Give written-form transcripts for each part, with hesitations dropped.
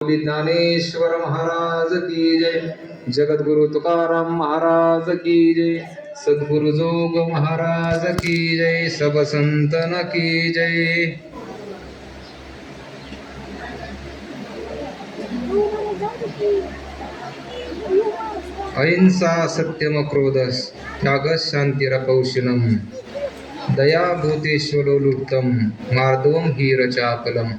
ज्ञानेश्वर महाराज की जय, जगद्गुरु तुकाराम महाराज की जय, सद्गुरु जोग महाराज की जय, सब संतन की जय। अहिंसा सत्यम क्रोधस त्यागस शांतिरपौषणम, दया भूतेश्वरोलुप्तम मार्दवम हीरचापलम।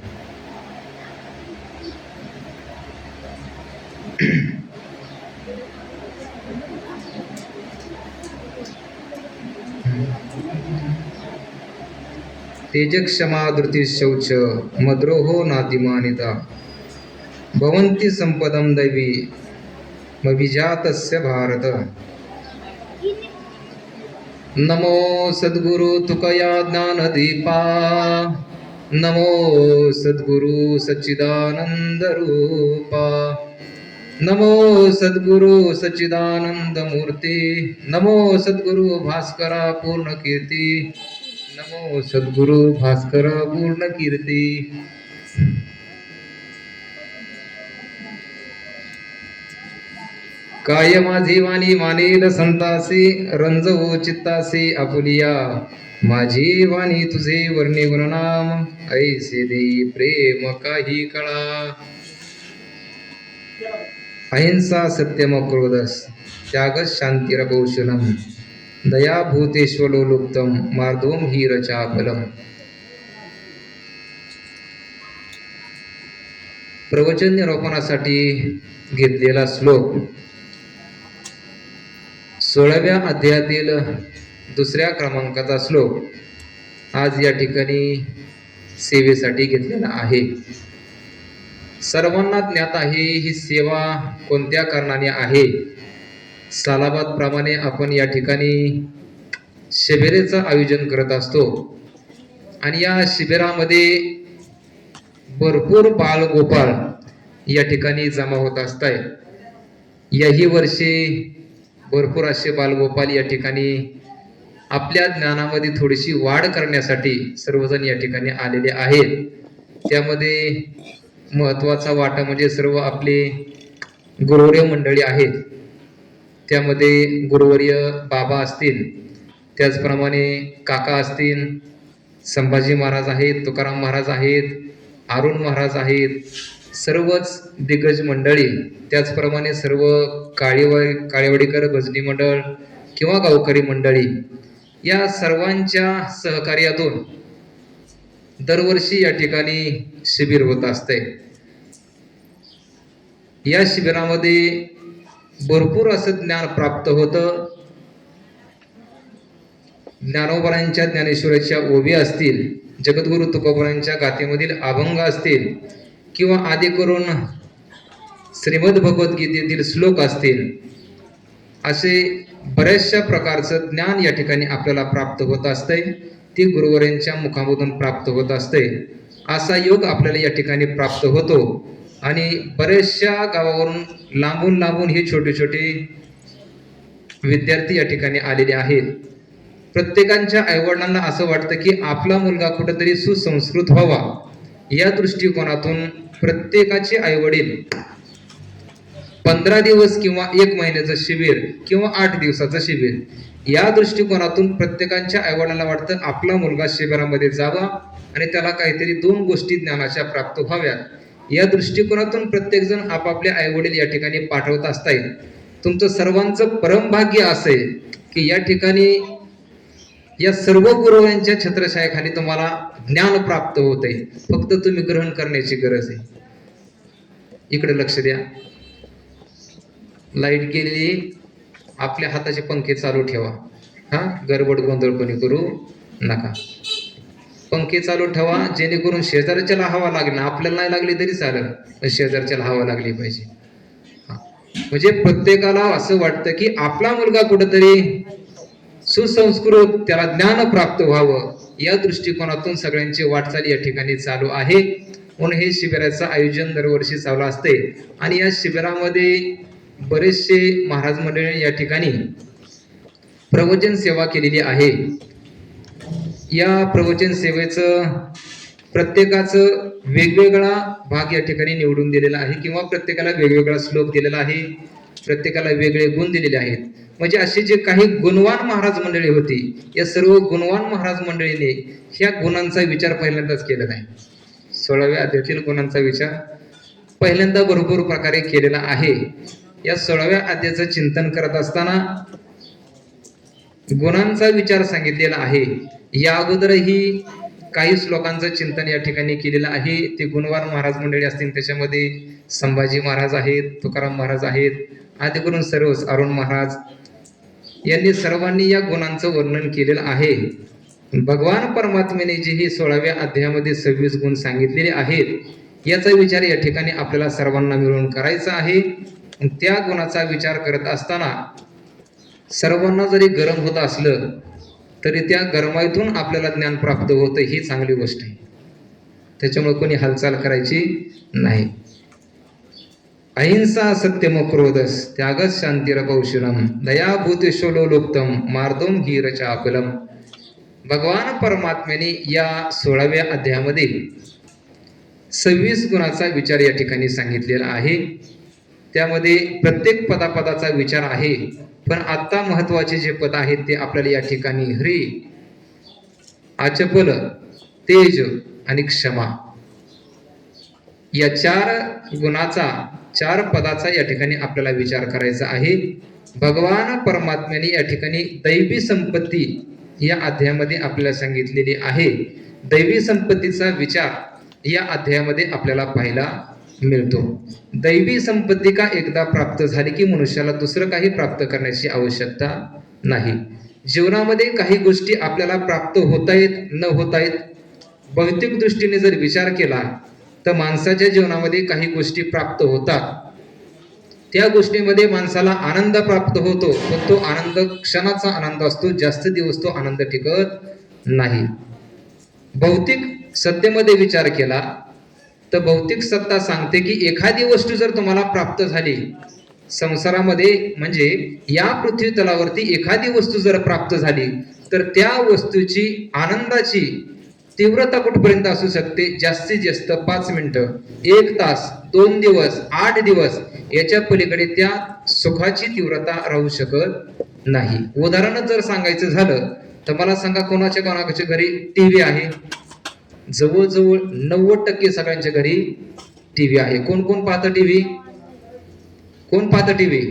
तेजक्षमा धृती शौच मद्रोहो नातिमानिता, भवन्ति संपदम दैवी मविजातस्य भारत। नमो सद्गुरु तुकया ज्ञानदीपा, नमो सद्गुरु सच्चिदानंद रूपा, नमो सद्गुरु सच्चिदानंद मूर्ती, नमो सद्गुरु भास्करा पूर्ण कीर्ती, नमो सद्गुरु भास्करा पूर्ण कीर्ती। काय माझी वाणी मानेल संतासी, रंजवो चित्तासी आपुलिया, माझी वाणी तुझे वर्णी गुणनाम, ऐसे देई प्रेम काही कळा। अहिंसा सत्यम क्रोधस त्यागस शांतिरपौषणम, दया भूतेश्वरोलुप्तम मार्दवम हीरचापलम। प्रवचन निरूपणासाठी घेतलेला श्लोक 16व्या अध्यायातील 2ऱ्या क्रमांकाचा श्लोक आज या ठिकाणी सेवेसाठी घेतलेला आहे। सर्वांना ज्ञात आहे ही सेवा कोणत्या कारणाने आहे। सालाबाद प्रमाणे आपण या ठिकाणी शिबिराचं आयोजन करत असतो आणि या शिबिरामध्ये भरपूर बालगोपाळ या ठिकाणी जमा होत असतात। याही वर्षी भरपूर असे बालगोपाल या ठिकाणी आपल्या ज्ञानामध्ये थोडीशी वाढ करण्यासाठी सर्वजण या ठिकाणी आलेले आहेत। त्यामध्ये महत्त्वाचा वाटा म्हणजे सर्व आपले गुरुवर्य मंडळी आहेत। त्यामध्ये गुरुवर्य बाबा असतील, त्याचप्रमाणे काका असतील, संभाजी महाराज आहेत, तुकाराम महाराज आहेत, अरुण महाराज आहेत, सर्वच दिग्गज मंडळी, त्याचप्रमाणे सर्व काळेवाडीकर भजनी मंडळ किंवा गावकरी मंडळी, या सर्वांच्या सहकार्यातून दरवर्षी या ठिकाणी शिबिर होत असते। या शिबिरामध्ये भरपूर असं ज्ञान प्राप्त होतं। ज्ञानोबांच्या ज्ञानेश्वराच्या ओवी असतील, जगद्गुरु तुकोबांच्या गाथेमधील अभंग असतील किंवा आदी करून श्रीमद भगवद्गीतेतील श्लोक असतील, असे बऱ्याचशा प्रकारचं ज्ञान या ठिकाणी आपल्याला प्राप्त होत असते। ती गुरुवरांच्या मुखामधून प्राप्त होत असते। असा योग आपल्याला या ठिकाणी प्राप्त होतो आणि बऱ्याचशा गावावरून लांबून लांबून हे छोटे छोटे विद्यार्थी या ठिकाणी आलेले आहेत। प्रत्येकाच्या आईवडिलांना असं वाटतं की आपला मुलगा कुठेतरी सुसंस्कृत व्हावा, या दृष्टिकोनातून प्रत्येकाचे आईवडील 15 दिवस किंवा 1 महिन्याचं शिबिर किंवा 8 दिवसाचं शिबिर, या दृष्टिकोनातून प्रत्येकाच्या आईवडिलांना वाटतं आपला मुलगा शिबिरामध्ये जावा आणि त्याला काहीतरी 2 गोष्टी ज्ञानाच्या प्राप्त व्हाव्यात। या दृष्टिकोनातून प्रत्येकजण आपापल्या आईवडील या ठिकाणी पाठवत असतात। तुमचं सर्वांचं परमभाग्य असेल की या ठिकाणी या सर्व गुरुवांच्या छत्रछायाखाली तुम्हाला ज्ञान प्राप्त होते, फक्त तुम्ही ग्रहण करण्याची गरज आहे। इकडे लक्ष द्या। लाईट गेलेली, आपल्या हाताचे पंखे चालू ठेवा। गडबड गोंधळ कोणी करू नका। पंखे चालू ठेवा जेणेकरून शेजारच्याला हवा लागेल, आपल्याला नाही लागली तरी चालेल, पण शेजारच्याला हवा लागली पाहिजे। म्हणजे प्रत्येकाला असं वाटतं की आपला मुलगा कुठेतरी सुसंस्कृत, त्याला ज्ञान प्राप्त व्हावं, या दृष्टिकोनातून सगळ्यांची वाटचाल या ठिकाणी चालू आहे। म्हणून हे शिबिराचं आयोजन दरवर्षी चालू असते आणि या शिबिरामध्ये बरेचसे महाराज मंडळी या ठिकाणी प्रवचन सेवा केलेली आहे। या प्रवचन सेवेचं प्रत्येकाचं वेगवेगळा भाग या ठिकाणी निवडून दिलेला आहे किंवा प्रत्येकाला वेगवेगळा श्लोक दिलेला आहे, प्रत्येकाला वेगळे गुण दिलेले आहेत. म्हणजे अशी जे काही गुणवान महाराज मंडळी होती, या सर्व गुणवान महाराज मंडळीने ह्या गुणांचा विचार पहिल्यांदाच केलेला आहे. 16व्या अध्यायातील गुणांचा विचार पहिल्यांदा भरपूर प्रकारे केलेला आहे. या 16व्या अध्यायाचं चिंतन करत असताना गुणांचा विचार सांगितलेला आहे. या अगोदरही काही श्लोकांचं चिंतन या ठिकाणी केलेलं आहे. ते गुणवान महाराज मंडळी असतील, त्याच्यामध्ये संभाजी महाराज आहेत, तुकाराम महाराज आहेत, आदी करून सर्वच अरुण महाराज यांनी सर्वांनी या गुणांचं वर्णन केलेलं आहे. भगवान परमात्म्याने जे हे 16व्या अध्यायामध्ये 26 गुण सांगितलेले आहेत, याचा विचार या ठिकाणी आपल्याला सर्वांना मिळून करायचा आहे. त्या गुणाचा विचार करत असताना सर्वांना जरी गरम होत असलं तरी त्या गरमाईतून आपल्याला ज्ञान प्राप्त होतं, ही चांगली गोष्ट आहे. त्याच्यामुळे कोणी हालचाल करायची नाही. अहिंसा सत्यम क्रोधस त्यागस शांतिरपौशुलम दयाभूतेशोलोलुप्तम मार्दोम हीरचाकुलम. भगवान परमात्म्याने या 16व्या अध्यायामध्ये 26 गुणाचा विचार या ठिकाणी सांगितलेला आहे. त्यामध्ये प्रत्येक पदाचा विचार आहे. पण आता महत्वाचे जे पद आहेत ते आपल्याला या ठिकाणी ह्री, आचपल, तेज आणि क्षमा या 4 गुणाचा 4 पदाचा या ठिकाणी आपल्याला विचार करायचा आहे. भगवान परमात्म्याने या ठिकाणी दैवी संपत्ती या अध्यायामध्ये आपल्याला सांगितलेली आहे. दैवी संपत्तीचा विचार या अध्यायामध्ये आपल्याला पाहायला मिळतो. दैवी संपत्ती का एकदा प्राप्त झाली की मनुष्याला दुसरं काही प्राप्त करण्याची आवश्यकता नाही. जीवनामध्ये काही गोष्टी आपल्याला प्राप्त होता येत न होता येत. भौतिक दृष्टीने जर विचार केला तर माणसाच्या जीवनामध्ये काही गोष्टी प्राप्त होतात. त्या गोष्टीमध्ये माणसाला आनंद प्राप्त होतो, पण तो आनंद क्षणाचा आनंद असतो, जास्त दिवस तो आनंद टिकत नाही. भौतिक सत्तेमध्ये विचार केला तर भौतिक सत्ता सांगते की एखादी वस्तू जर तुम्हाला प्राप्त झाली संसारामध्ये, म्हणजे या पृथ्वी तलावरती एखादी वस्तू जर प्राप्त झाली तर त्या वस्तूची आनंदाची तीव्रता कुठपर्यंत असू शकते? जास्तीत जास्त 5 मिनिटं, 1 तास, 2 दिवस, 8 दिवस, याच्या पलीकडे त्या सुखाची तीव्रता राहू शकत नाही. उदाहरण जर सांगायचं झालं तर मला सांगा, कोणाच्या घरी टीव्ही आहे? जवळजवळ 90% सगळ्यांच्या घरी टीव्ही आहे. कोण कोण पाहतं टीव्ही? कोण पाहतं टीव्ही?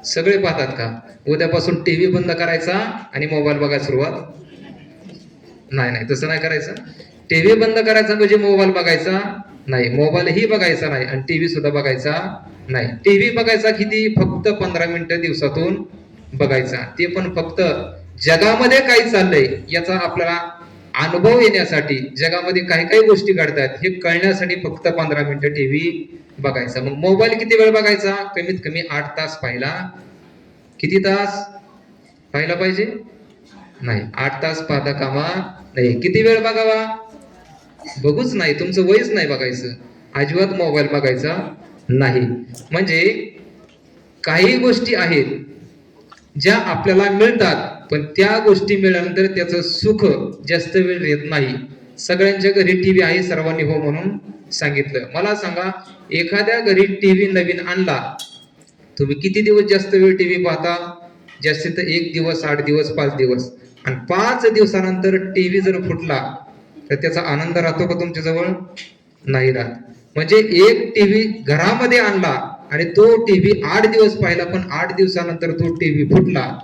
सगळे पाहतात का? उद्यापासून टीव्ही बंद करायचा आणि मोबाईल बघायला सुरुवात? नाही, तसं नाही करायचं. टीव्ही बंद करायचा म्हणजे मोबाईल बघायचा नाही, मोबाईल ही बघायचा नाही आणि टीव्ही सुद्धा बघायचा नाही. टीव्ही बघायचा किती? फक्त 15 मिनिटं दिवसातून बघायचा. ते पण फक्त जगामध्ये काय चाललंय याचा आपल्याला अनुभव येण्यासाठी, जगामध्ये काही गोष्टी घडतात हे कळण्यासाठी फक्त 15 मिनिटं टीव्ही बघायचा. मग मोबाईल किती वेळ बघायचा? कमीत कमी 8 तास पाहिला. किती तास पाहिला पाहिजे? नाही, 8 तास पाहता कामा नाही. किती वेळ बघावा? बघूच नाही, तुमचं वयच नाही बघायचं. अजिबात मोबाईल बघायचा नाही. म्हणजे काही गोष्टी आहेत ज्या आपल्याला मिळतात, पण त्या गोष्टी मिळाल्यानंतर त्याचं सुख जास्त वेळ येत नाही. सगळ्यांच्या घरी टीव्ही आहे, सर्वांनी हो म्हणून सांगितलं. मला सांगा, एखाद्या घरी टीव्ही नवीन आणला, तुम्ही किती दिवस जास्त वेळ टीव्ही पाहता? जास्तीत 1 दिवस, 8 दिवस, 5 दिवस. आणि 5 दिवसानंतर टीव्ही जर फुटला तर त्याचा आनंद राहतो का तुमच्या जवळ? नाही राहत. म्हणजे एक टीव्ही घरामध्ये आणला आणि तो टीव्ही 8 दिवस पाहिला, पण 8 दिवसानंतर तो टीव्ही फुटला.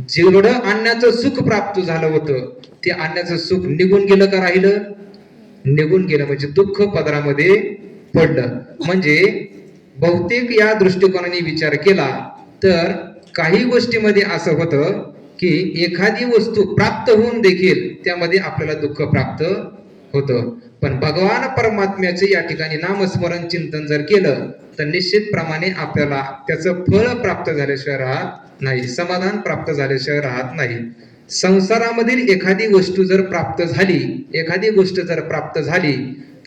जेवढं आणण्याचं सुख प्राप्त झालं होतं ते आणण्याचं सुख निघून गेलं का राहिलं? निघून गेलं. म्हणजे दुःख पदरामध्ये पडलं. म्हणजे बहुतेक या दृष्टिकोनाने विचार केला तर काही गोष्टीमध्ये असं होतं की एखादी वस्तू प्राप्त होऊन देखील त्यामध्ये आपल्याला दुःख प्राप्त होतं. पण भगवान परमात्म्याचे या ठिकाणी नामस्मरण चिंतन जर केलं तर निश्चितप्रमाणे आपल्याला त्याचं फळ प्राप्त झाल्याशिवाय राहत नाही, समाधान प्राप्त झाल्याशिवाय राहत नाही. संसारामधील एखादी वस्तू जर प्राप्त झाली, एखादी गोष्ट जर प्राप्त झाली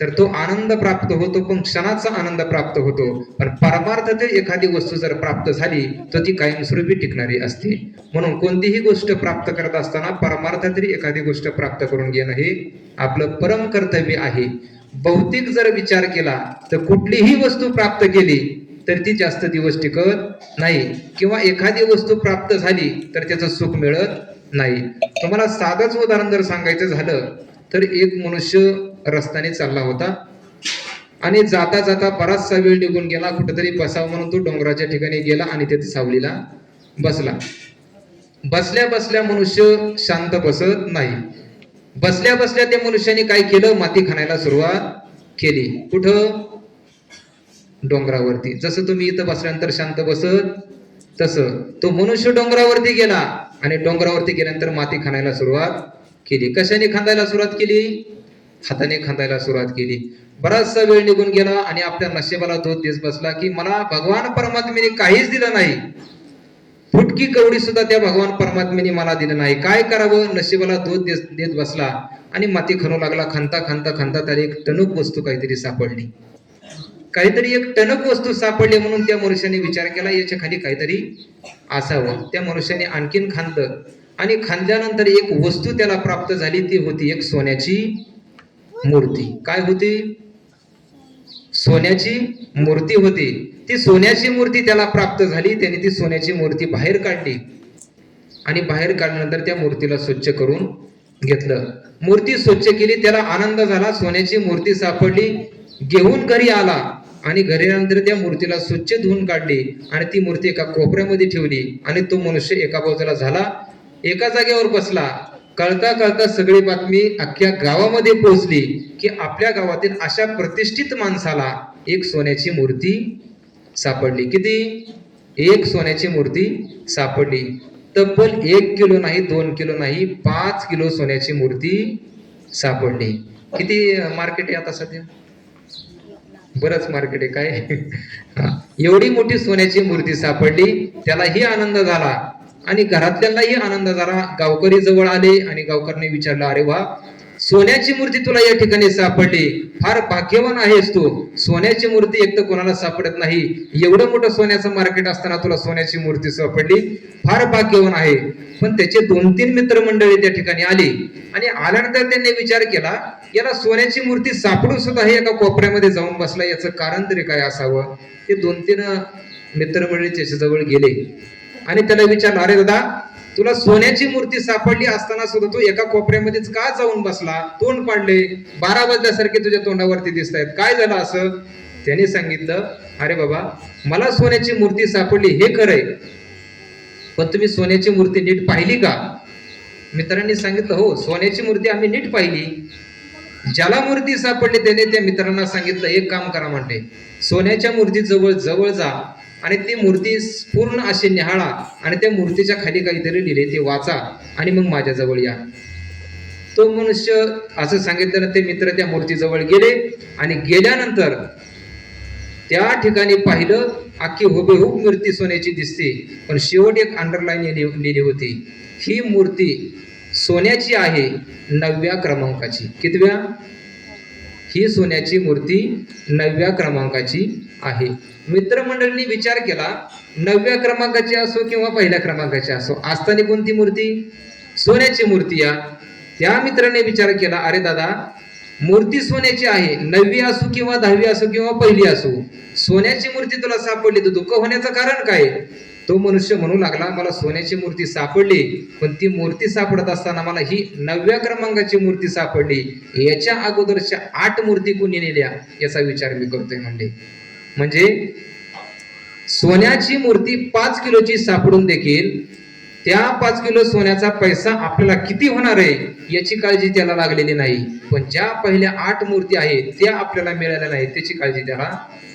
तर तो आनंद प्राप्त होतो, पण क्षणाचा आनंद प्राप्त होतो. पण परमार्थातील एखादी वस्तू जर प्राप्त झाली तर ती कायमस्वरूपी टिकणारी असते. म्हणून कोणतीही गोष्ट प्राप्त करत असताना परमार्थातील एखादी गोष्ट प्राप्त करून घेणं हे आपलं परम कर्तव्य आहे. भौतिक जर विचार केला तर कुठलीही वस्तू प्राप्त केली तर ती जास्त दिवस टिकत नाही, किंवा एखादी वस्तू प्राप्त झाली तर त्याचं सुख मिळत नाही. तुम्हाला साधंच उदाहरण जर सांगायचं झालं तर एक मनुष्य रस्त्याने चालला होता आणि जाता जाता बराचसा वेळ निघून गेला. कुठेतरी बसावं म्हणून तो डोंगराच्या ठिकाणी गेला आणि तिथे सावलीला बसला. बसल्या बसल्या मनुष्य शांत बसत नाही. बसल्या बसल्या त्या मनुष्याने काय केलं, माती खणायला सुरुवात केली. कुठं? डोंगरावरती. जसं तुम्ही इथं बसल्यानंतर शांत बसत, तसं तो मनुष्य डोंगरावरती गेला आणि डोंगरावरती गेल्यानंतर माती खणायला सुरुवात केली. कशाने खांदायला सुरुवात केली? हाताने खांदायला सुरुवात केली. बराचसा वेळ निघून गेला आणि आपल्या नशिबाला तो दिस बसला की मला भगवान परमात्म्याने काहीच दिलं नाही. फुटकी कवडी सुद्धा त्या भगवान परमात्म्याने मला दिलं नाही. काय करावं? नशिबाला दोष देत बसला आणि माती खणू लागला. खणता खणता खणता त्याला एक टणक वस्तू काहीतरी सापडली. काहीतरी एक टणक वस्तू सापडली म्हणून त्या मनुष्याने विचार केला याच्या खाली काहीतरी असावं. त्या मनुष्याने आणखीन खांदलं आणि खांदल्यानंतर एक वस्तू त्याला प्राप्त झाली. ती होती एक सोन्याची मूर्ती. काय होती? सोन्याची मूर्ती होती. ती सोन्याची मूर्ती त्याला प्राप्त झाली. त्याने ती सोन्याची मूर्ती बाहेर काढली आणि बाहेर काढल्यानंतर त्या मूर्तीला स्वच्छ करून घेतलं. मूर्ती स्वच्छ केली, त्याला आनंद झाला. सोन्याची मूर्ती सापडली. घेऊन घरी आला आणि घरी आल्यानंतर त्या मूर्तीला स्वच्छ धुवून काढली आणि ती मूर्ती एका कोपऱ्यामध्ये ठेवली आणि तो मनुष्य एका बाजूला झाला, एका जागेवर बसला. कळता कळता सगळी बातमी अख्ख्या गावामध्ये पोहोचली की आपल्या गावातील अशा प्रतिष्ठित माणसाला एक सोन्याची मूर्ती सापडली. किती? एक सोन्याची मूर्ती सापडली. तब्बल 1 किलो नाही, 2 किलो नाही, 5 किलो सोन्याची मूर्ती सापडली. किती मार्केट आहे आता सध्या? बरंच मार्केट आहे काय? एवढी मोठी सोन्याची मूर्ती सापडली. त्यालाही आनंद झाला आणि घरातल्यांनाही आनंद झाला. गावकरी जवळ आले आणि गावकऱ्यांनी विचारलं, अरे वा, सोन्याची मूर्ती तुला या ठिकाणी सापडली, फार भाग्यवान आहेस तू. सोन्याची मूर्ती एक तर कोणाला सापडत नाही. एवढं मोठं सोन्याचं मार्केट असताना तुला सोन्याची मूर्ती सापडली, फार भाग्यवान आहे. पण त्याचे 2-3 मित्रमंडळी त्या ठिकाणी आली आणि आल्यानंतर त्यांनी विचार केला, याला सोन्याची मूर्ती सापडून सुद्धा हे एका कोपऱ्यामध्ये जाऊन बसला, याचं कारण तरी काय असावं. ते 2-3 मित्रमंडळी त्याच्या जवळ गेले आणि त्याला विचारलं, अरे दादा, तुला सोन्याची मूर्ती सापडली असताना सुद्धा तू एका कोपऱ्यामध्येच का जाऊन बसला? तोंड पाडले, 12 वाजल्यासारखे तुझ्या तोंडावरती दिसत आहेत, काय झालं असं? त्याने सांगितलं, अरे बाबा, मला सोन्याची मूर्ती सापडली हे खरंय, पण तुम्ही सोन्याची मूर्ती नीट पाहिली का? मित्रांनी सांगितलं, हो, सोन्याची मूर्ती आम्ही नीट पाहिली. ज्याला मूर्ती सापडली त्याने त्या मित्रांना सांगितलं, एक काम करा म्हणते, सोन्याच्या मूर्ती जवळ जवळ जा आणि ती मूर्ती पूर्ण अशी निहाळा आणि त्या मूर्तीच्या खाली काहीतरी लिहिले ते वाचा आणि मग माझ्या जवळ या. तो मनुष्य असं सांगितलं. ते मित्र त्या मूर्तीजवळ गेले आणि गेल्यानंतर त्या ठिकाणी पाहिलं, अख्खी हुबेहूब मूर्ती सोन्याची दिसते, पण शेवट एक अंडरलाईन लिहिली होती, ही मूर्ती सोन्याची आहे, 9व्या क्रमांकाची. कितव्या? ही सोन्याची मूर्ती 9व्या क्रमांकाची आहे. मित्रमंडळींनी विचार केला, 9व्या क्रमांकाची असो किंवा 1ल्या क्रमांकाची असो, असताना कोणती मूर्ती? सोन्याची मूर्ती. या त्या मित्राने विचार केला, अरे दादा, मूर्ती सोन्याची आहे, 9वी असो किंवा 10वी असो किंवा 1ली असो, सोन्याची मूर्ती तुला सापडली तर दुःख होण्याचं कारण काय? तो मनुष्य म्हणू लागला, मला सोन्याची मूर्ती सापडली, पण ती मूर्ती सापडत असताना मला ही 9व्या क्रमांकाची मूर्ती सापडली, याच्या अगोदरच्या 8 मूर्ती कोणी नेल्या याचा विचार मी करतोय. म्हणजे सोन्याची मूर्ती 5 किलोची सापडून देखील त्या 5 किलो सोन्याचा पैसा आपल्याला किती होणार आहे याची काळजी त्याला लागलेली नाही. पण ज्या पहिल्या 8 मूर्ती आहेत त्या आपल्याला मिळाल्या नाही त्याची काळजी त्याला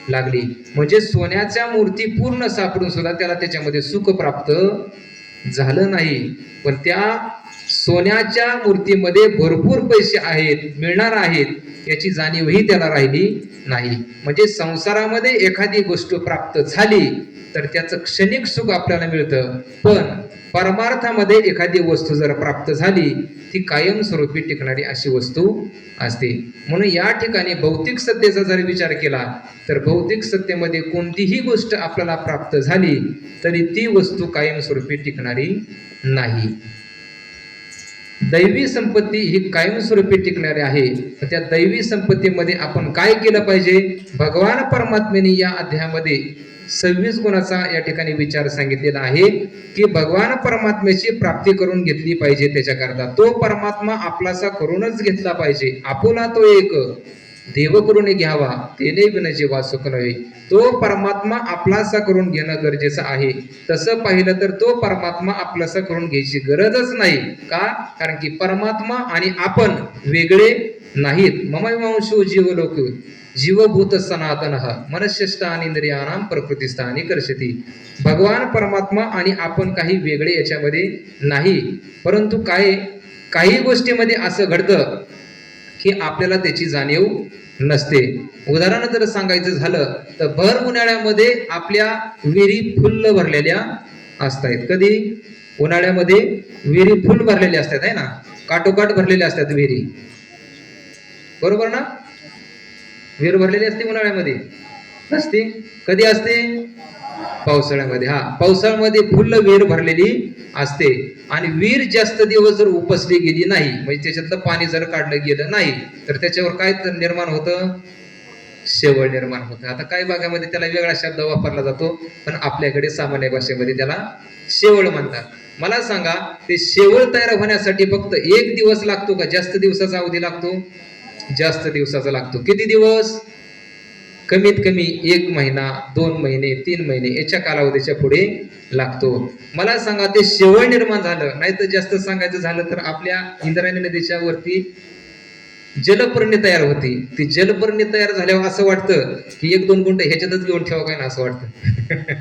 लागली. म्हणजे सोन्याच्या मूर्ती पूर्ण सापडून सुद्धा त्याला त्याच्यामध्ये सुख प्राप्त झालं नाही. पण त्या सोन्याच्या मूर्तीमध्ये भरपूर पैसे आहेत, मिळणार आहेत, याची जाणीवही त्याला राहिली नाही. म्हणजे संसारामध्ये एखादी गोष्ट प्राप्त झाली तर त्याचं क्षणिक सुख आपल्याला मिळतं, पण परमार्थामध्ये एखादी वस्तू जर प्राप्त झाली ती कायमस्वरूपी टिकणारी अशी वस्तू असते. म्हणून या ठिकाणी भौतिक सत्तेचा जर विचार केला तर भौतिक सत्तेमध्ये कोणतीही गोष्ट आपल्याला प्राप्त झाली तरी ती वस्तू कायमस्वरूपी टिकणारी नाही. दैवी संपत्ती ही कायमस्वरूपी टिकणारी आहे. त्या दैवी संपत्तीमध्ये आपण काय केलं पाहिजे? भगवान परमात्म्याने या अध्यायामध्ये 26 गुणाचा या ठिकाणी विचार सांगितलेला आहे की भगवान परमात्म्याची प्राप्ती करून घेतली पाहिजे. त्याच्याकरता तो परमात्मा आपलासा करूनच घेतला पाहिजे. आपुला तो एक देव करून घ्यावा, तेने विन जीवा सुख नव्हे. तो परमात्मा आपलासा करून घेणं गरजेचं आहे. तसं पाहिलं तर तो परमात्मा आपलासा करून घ्यायची गरजच नाही. का? कारण की परमात्मा आणि आपण वेगळे नाहीत. ममैवांशो जीवलोक जीवभूत सनातन मनश्यष्टानि इंद्रियाणाम प्रकृतिस्थानी कर्षती. भगवान परमात्मा आणि आपण काही वेगळे याच्यामध्ये नाही. परंतु काही गोष्टीमध्ये असं घडतं की आपल्याला त्याची जाणीव नसते. उदाहरण जर सांगायचं झालं तर भर उन्हाळ्यामध्ये आपल्या विहिरी फुल्ल भरलेल्या असतात. कधी? उन्हाळ्यामध्ये विहिरी फुल भरलेल्या असतात आहे ना, काठोकाठ भरलेल्या असतात विहिरी, बरोबर ना? विहीर भरलेली असते उन्हाळ्यामध्ये, नसते. कधी असते? पावसाळ्यामध्ये. हा, पावसाळ्यामध्ये फुल्ल विहीर भरलेली असते. आणि विहीर जास्त दिवस जर उपसली गेली नाही, म्हणजे त्याच्यातलं पाणी जर काढलं गेलं नाही तर त्याच्यावर काय निर्माण होतं? शेवळ निर्माण होतं. आता काही भागामध्ये त्याला वेगळा शब्द वापरला जातो, पण आपल्याकडे सामान्य भाषेमध्ये त्याला शेवळ म्हणतात. मला सांगा, ते शेवळ तयार होण्यासाठी फक्त 1 दिवस लागतो का जास्त दिवसाचा अवधी लागतो? जास्त दिवसाचा लागतो. किती दिवस? कमीत कमी 1 महिना, 2 महिने, 3 महिने याच्या कालावधीच्या पुढे लागतो. मला सांगा, ते शेवळ निर्माण झालं नाही तर जास्त सांगायचं झालं तर आपल्या इंद्रायणी नदीच्या वरती जलपर्णी तयार होती. ती जलपर्णी तयार झाल्यावर असं वाटतं की 1-2 गुंठ ह्याच्यातच घेऊन ठेवा काय ना, असं वाटतं.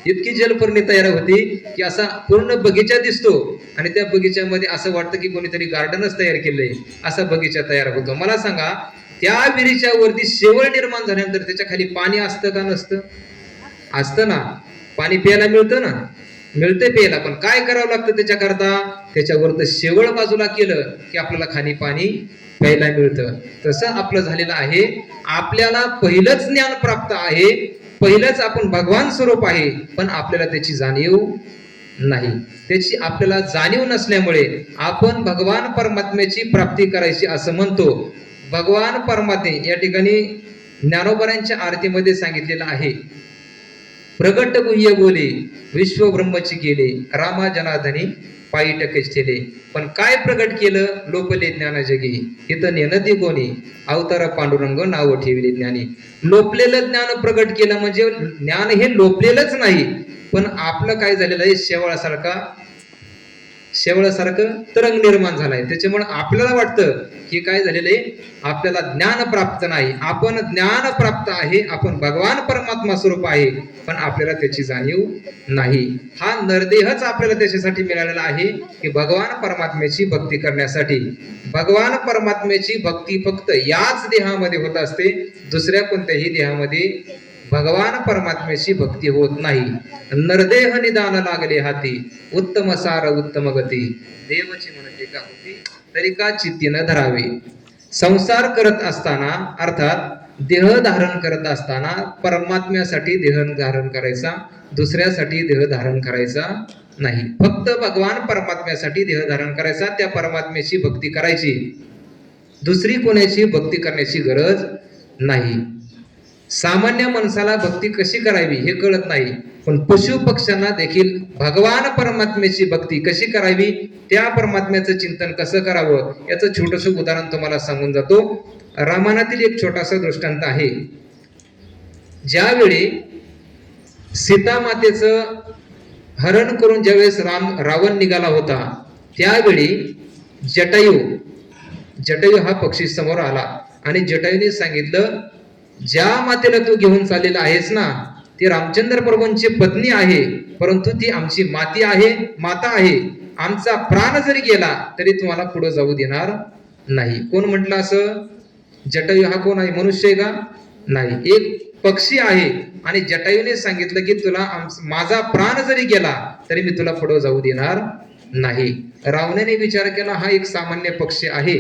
इतकी जलपर्णी तयार होती की असा पूर्ण बगीचा दिसतो आणि त्या बगीच्यामध्ये असं वाटतं की कोणीतरी गार्डनच तयार केलंय, असा बगीचा तयार होतो. मला सांगा, त्या विहिरीच्या वरती शेवळ निर्माण झाल्यानंतर त्याच्या खाली पाणी असतं का नसतं? असतं ना. पाणी प्यायला मिळतं ना, मिळते प्यायला. पण काय करावं लागतं त्याच्याकरता? त्याच्यावर शेवळ बाजूला केलं की आपल्याला खाली पाणी प्यायला मिळतं. तसं आपलं झालेलं आहे. आपल्याला पहिलंच ज्ञान प्राप्त आहे, पहिलंच आपण भगवान स्वरूप आहे, पण आपल्याला त्याची जाणीव नाही. त्याची आपल्याला जाणीव नसल्यामुळे आपण भगवान परमात्म्याची प्राप्ती करायची असं म्हणतो. भगवान परमात्मे या ठिकाणी ज्ञानोबरांच्या आरतीमध्ये सांगितलेलं आहे, प्रगट गुह्य बोले विश्व ब्रह्मची केले, रामा जनार्दनी पायी टकेच ठेले. पण काय प्रगट केलं? लोपले ज्ञान जगी इथं नेनती कोणी, अवतार पांडुरंग नाव ठेवले ज्ञानी. लोपलेलं ज्ञान प्रगट केलं म्हणजे ज्ञान हे लोपलेलंच नाही, पण आपलं काय झालेलं आहे? शेवळासारखं तरंग निर्माण झालाय. त्याच्यामुळे आपल्याला वाटतं की काय झालेलं आहे? आपल्याला ज्ञान प्राप्त नाही. आपण ज्ञान प्राप्त आहे, आपण भगवान परमात्मा स्वरूप आहे, पण आपल्याला त्याची जाणीव नाही. हा नरदेहच आपल्याला त्याच्यासाठी मिळालेला आहे की भगवान परमात्म्याची भक्ती करण्यासाठी. भगवान परमात्म्याची भक्ती फक्त याच देहामध्ये होत असते, दुसऱ्या कोणत्याही देहामध्ये भगवान परमात्म्याची भक्ती होत नाही. नरदेह निदान लागले हाती, उत्तम सार उत्तम गती, देवची म्हणते का होती तरी का चित्ती न धरावे. संसार करत असताना, अर्थात देह धारण करत असताना परमात्म्यासाठी देह धारण करायचा, दुसऱ्यासाठी देह धारण करायचा नाही. फक्त भगवान परमात्म्यासाठी देह धारण करायचा, त्या परमात्म्याची भक्ती करायची, दुसरी कोणाची भक्ती करण्याची गरज नाही. सामान्य माणसाला भक्ती कशी करावी हे कळत नाही, पण पशु पक्ष्यांना देखील भगवान परमात्म्याची भक्ती कशी करावी, त्या परमात्म्याचं चिंतन कसं करावं याचं छोटंसं उदाहरण तुम्हाला सांगून जातो. रामायणातील एक छोटासा दृष्टांत आहे. ज्यावेळी सीता मातेचं हरण करून ज्यावेळेस रावण निघाला होता, त्यावेळी जटायू हा पक्षी समोर आला आणि जटायूने सांगितलं, ज्या मातेला तू घेऊन चाललेला आहेस ना, ती रामचंद्र प्रभूंची पत्नी आहे, परंतु ती आमची माता आहे, आमचा प्राण जरी गेला तरी तुम्हाला पुढे जाऊ देणार नाही. कोण म्हटलं असं? जटायू हा कोण आहे? मनुष्य आहे का? नाही, एक पक्षी आहे. आणि जटायूने सांगितलं की तुला माझा प्राण जरी गेला तरी मी तुला पुढे जाऊ देणार नाही. रावणाने विचार केला हा एक सामान्य पक्षी आहे,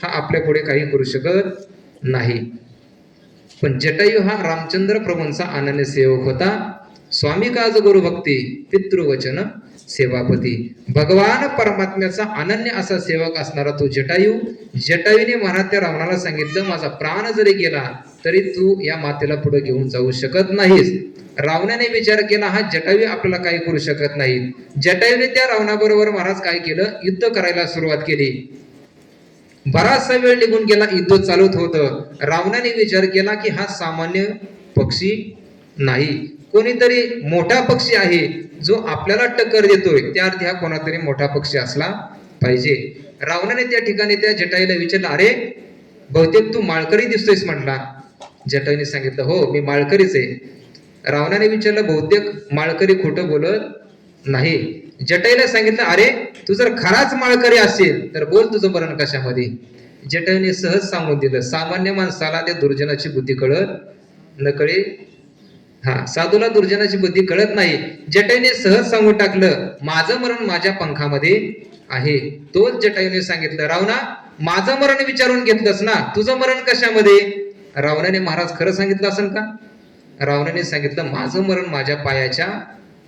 हा आपल्या पुढे काही करू शकत नाही. पण जटायू हा रामचंद्र प्रभूंचा अनन्य सेवक होता. स्वामी काज गुरु भक्ती पितृवचन सेवापती. भगवान परमात्म्याचा अनन्य असा सेवक असणारा तो जटायूने महाराज त्या रावणाला सांगितलं माझा प्राण जरी गेला तरी तू या मातेला पुढे घेऊन जाऊ शकत नाहीस. रावणाने विचार केला हा जटायू आपल्याला काही करू शकत नाही. जटायूने त्या रावणाबरोबर महाराज काय केलं? युद्ध करायला सुरुवात केली. बराचसा वेळ निघून गेला, युद्ध चालूच होतं. रावणाने विचार केला की हा सामान्य पक्षी नाही, कोणीतरी मोठा पक्षी आहे जो आपल्याला टक्कर देतोय, त्या अर्थी हा कोणातरी मोठा पक्षी असला पाहिजे. रावणाने त्या ठिकाणी त्या जटायूला विचारलं अरे बहुतेक तू माळकरी दिसतोयस म्हटला. जटायूने सांगितलं हो मी माळकरीच आहे. रावणाने विचारलं बहुतेक माळकरी खोटं बोलत नाही. जटायूला सांगितलं अरे तू जर खराच माळकरी असेल तर बोल तुझं मरण कशामध्ये. जटायूने सहज सांगून दिलं. सामान्य माणसाला त्या दुर्जनाची बुद्धी कळत न कळे, हा साधूला दुर्जनाची बुद्धी कळत नाही. जटायूने सहज सांगून टाकलं माझं मरण माझ्या पंखामध्ये आहे. तोच जटायूने सांगितलं रावणा माझं मरण विचारून घेतलंस ना, तुझं मरण कशामध्ये. रावणाने महाराज खरं सांगितलं असेल का? रावणाने सांगितलं माझं मरण माझ्या पायाच्या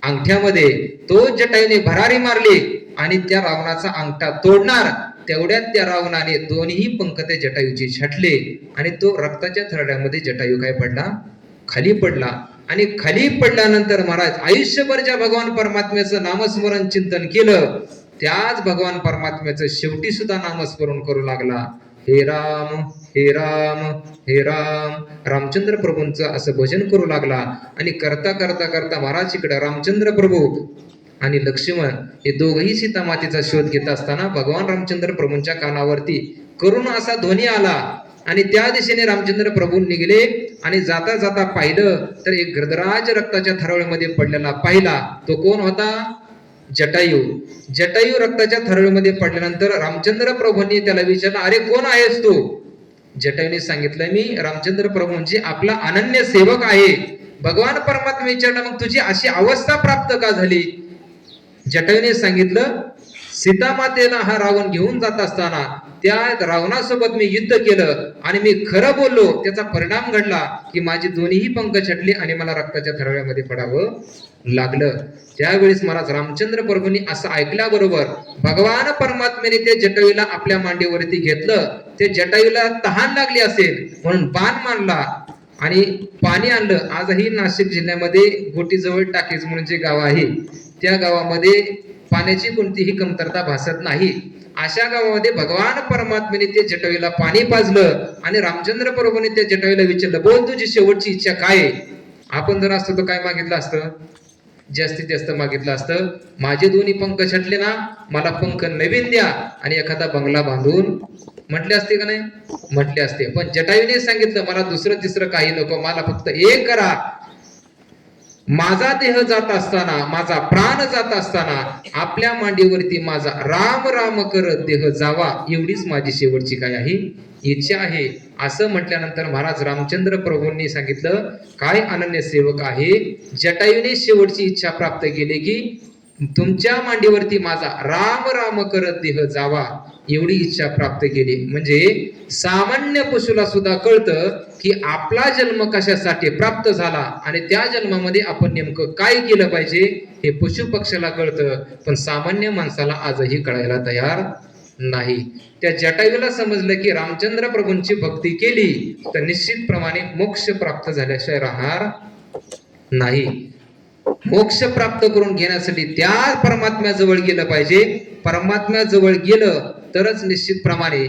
अंगठ्यामध्ये. तो जटायूने भरारी मारली आणि त्या रावणाचा अंगठा तोडणार तेवढ्यात त्या रावणाने दोन्ही पंख त्या जटायूचे छाटले आणि तो रक्ताच्या थरड्यामध्ये जटायू काय पडला? खाली पडला. आणि खाली पडल्यानंतर महाराज आयुष्यभर ज्या भगवान परमात्म्याचं नामस्मरण चिंतन केलं त्याच भगवान परमात्म्याचं शेवटी सुद्धा नामस्मरण करू लागला. हे राम हे राम हे राम. रामचंद्र प्रभूंचं असं भजन करू लागला. आणि करता करता करता महाराज इकडे रामचंद्र प्रभू आणि लक्ष्मण हे दोघही सीता मातेचा शोध घेत असताना भगवान रामचंद्र प्रभूंच्या कानावरती करुण असा ध्वनी आला आणि त्या दिशेने रामचंद्र प्रभू निघाले. आणि जाता जाता पाहिलं तर एक गृधराज रक्ताच्या थरवळीमध्ये पडलेला पाहिला. तो कोण होता? जटायू. जटायू रक्ताच्या थरवळीमध्ये पडल्यानंतर रामचंद्र प्रभूंनी त्याला विचारलं अरे कोण आहेस तू? जटायूने सांगितलं मी रामचंद्र प्रभू म्हणजे आपला अनन्य सेवक आहे. भगवान परमात्मा विचारला मग तुझी अशी अवस्था प्राप्त का झाली? जटायूने सांगितलं सीता मातेला हा रावण घेऊन जात असताना त्या रावणासोबत मी युद्ध केलं आणि मी खरं बोललो, त्याचा परिणाम घडला की माझे दोन्ही पंख छटले आणि मला रक्ताच्या थरव्यामध्ये पडावं लागलं. त्यावेळेस महाराज रामचंद्र प्रभूंनी असं ऐकल्याबरोबर भगवान परमात्म्याने त्या जटायूला आपल्या मांडीवरती घेतलं. त्या जटायूला तहान लागली असेल म्हणून बाण मारला आणि पाणी आणलं. आजही नाशिक जिल्ह्यामध्ये गोटीजवळ टाकेज म्हणून जे गाव आहे त्या गावामध्ये पाण्याची कोणतीही कमतरता भासत नाही. अशा गावामध्ये भगवान परमात्म्याने त्या जटायूला पाणी पाजलं आणि रामचंद्र प्रभूने त्या जटायूला विचारलं बोल तुझी शेवटची इच्छा काय आहे? आपण जर असतं तर काय मागितलं असतं? जास्तीत जास्त मागितलं असतं माझे दोन्ही पंख छटले ना, मला पंख नवीन द्या आणि एखादा बंगला बांधून म्हटले असते का नाही? म्हटले असते. पण जटायूने सांगितलं मला दुसरं तिसरं काही नको, मला फक्त एक करा. माझा देह जात असताना, माझा प्राण जात असताना आपल्या मांडीवरती माझा राम राम करत देह जावा, एवढीच माझी शेवटची काय आहे? इच्छा आहे. असं म्हटल्यानंतर महाराज रामचंद्र प्रभूंनी सांगितलं काय अनन्य सेवक आहे. जटायूने शेवटची इच्छा प्राप्त केली की तुमच्या मांडीवरती माझा राम राम करत देह जावा, एवढी इच्छा प्राप्त केली. म्हणजे सामान्य पशुला सुद्धा कळतं की आपला जन्म कशासाठी प्राप्त झाला आणि त्या जन्मामध्ये आपण नेमकं काय केलं पाहिजे हे पशु पक्षाला कळतं, पण सामान्य माणसाला आजही कळायला तयार नाही. त्या जटायूला समजलं की रामचंद्र प्रभूंची भक्ती केली तर निश्चितप्रमाणे मोक्ष प्राप्त झाल्याशिवाय राहणार नाही. मोक्ष प्राप्त करून घेण्यासाठी त्या परमात्म्याजवळ गेलं पाहिजे. परमात्म्याजवळ गेलं तरच निश्चितप्रमाणे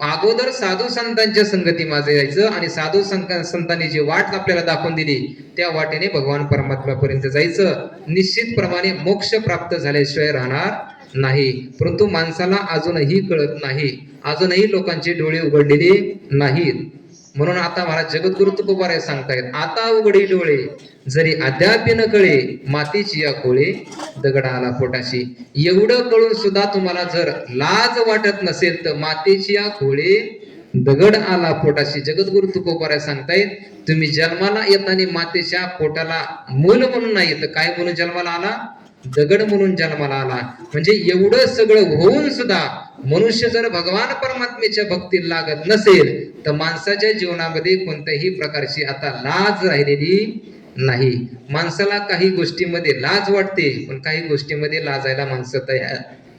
अगोदर साधू संतांच्या संगतीमध्ये जायचं आणि साधू संतांनी जी वाट आपल्याला दाखवून दिली त्या वाटेने भगवान परमात्म्यापर्यंत जायचं. निश्चितप्रमाणे मोक्ष प्राप्त झाल्याशिवाय राहणार नाही. परंतु माणसाला अजूनही कळत नाही, अजूनही लोकांचे डोळे उघडलेले नाहीत. म्हणून आता महाराज जगद्गुरु तुकोबाराय सांगतायत आता उघडी डोळे जरी अद्याप न कळे मातीची या खोळे दगड आला पोटाशी. एवढं कळून सुद्धा तुम्हाला जर लाज वाटत नसेल तर मातीची या खोळे दगड आला पोटाशी. जगद्गुरु तुकोबाराय सांगतायत, तुम्ही जन्माला येताना मातेच्या पोटाला मूल म्हणून नाही तर काय म्हणून जन्माला आला? दगड म्हणून जन्माला आला. म्हणजे एवढं सगळं होऊन सुद्धा मनुष्य जर भगवान परमात्मेच्या भक्तीला लागत नसेल तर माणसाच्या जीवनामध्ये कोणत्याही प्रकारची आता लाज राहिलेली नाही. माणसाला काही गोष्टीमध्ये लाज वाटते, पण काही गोष्टीमध्ये लाजायला माणसं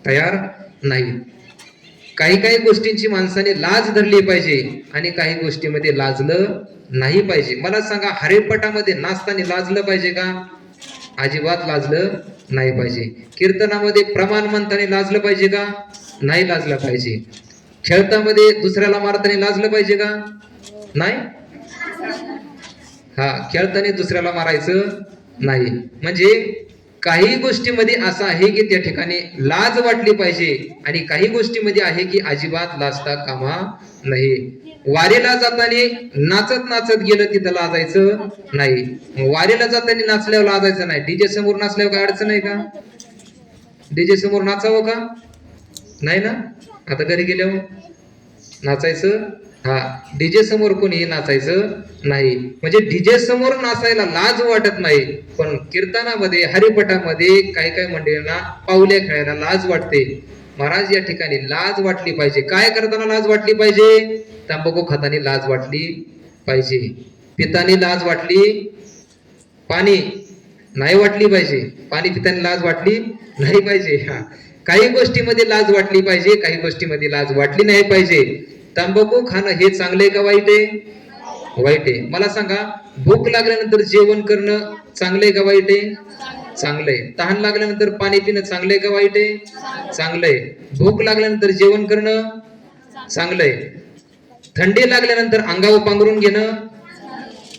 तयार नाही. काही काही गोष्टींची माणसाने लाज धरली पाहिजे आणि काही गोष्टीमध्ये लाजलं नाही पाहिजे. मला सांगा, हरिपाठामध्ये नाचताना लाजलं पाहिजे का? अजिबात लाजलं नाही पाहिजे. कीर्तनामध्ये प्रमाण म्हणताना लाजलं पाहिजे का? नाही लाजलं पाहिजे. खेळतामध्ये दुसऱ्याला मारताना लाजलं पाहिजे का? नाही. हा, खेळताना दुसऱ्याला मारायचं नाही. म्हणजे काही गोष्टीमध्ये असं आहे की त्या ठिकाणी लाज वाटली पाहिजे आणि काही गोष्टीमध्ये आहे की अजिबात लाजता कामा नाही. वारीला जाताना नाचत नाचत गेलं तिथं लाजायचं नाही. वारीला जाताना नाचल्यावर लाजायचं नाही. डीजे समोर नाचल्यावर काय अडचण आहे का? डीजे समोर नाचावं का? नाही ना. आता घरी गेल्यावर नाचायचं. हा, डीजे समोर कोणीही नाचायचं नाही. म्हणजे डीजे समोर नाचायला लाज वाटत नाही, पण कीर्तनामध्ये हरिपटामध्ये काही काही मंडळींना पावले खेळायला लाज वाटते. महाराज, या ठिकाणी लाज वाटली पाहिजे. काय करताना लाज वाटली पाहिजे? तंबाखू खाताना लाज वाटली पाहिजे, पितानी लाज वाटली, पाणी नाही वाटली पाहिजे. पाणी पिताना लाज वाटली नाही पाहिजे. हा, काही गोष्टीमध्ये लाज वाटली पाहिजे, काही गोष्टीमध्ये लाज वाटली नाही पाहिजे. तंबाखू खाणं हे चांगले का वाईट आहे? वाईट आहे. मला सांगा, भूक लागल्यानंतर जेवण करणं चांगले का वाईट आहे? चांगलंय. तहान लागल्यानंतर पाणी पिणं चांगलंय का वाईट आहे? चांगलंय. भूक लागल्यानंतर जेवण करणं चांगलंय. थंडी लागल्यानंतर अंगावर पांघरून घेणं,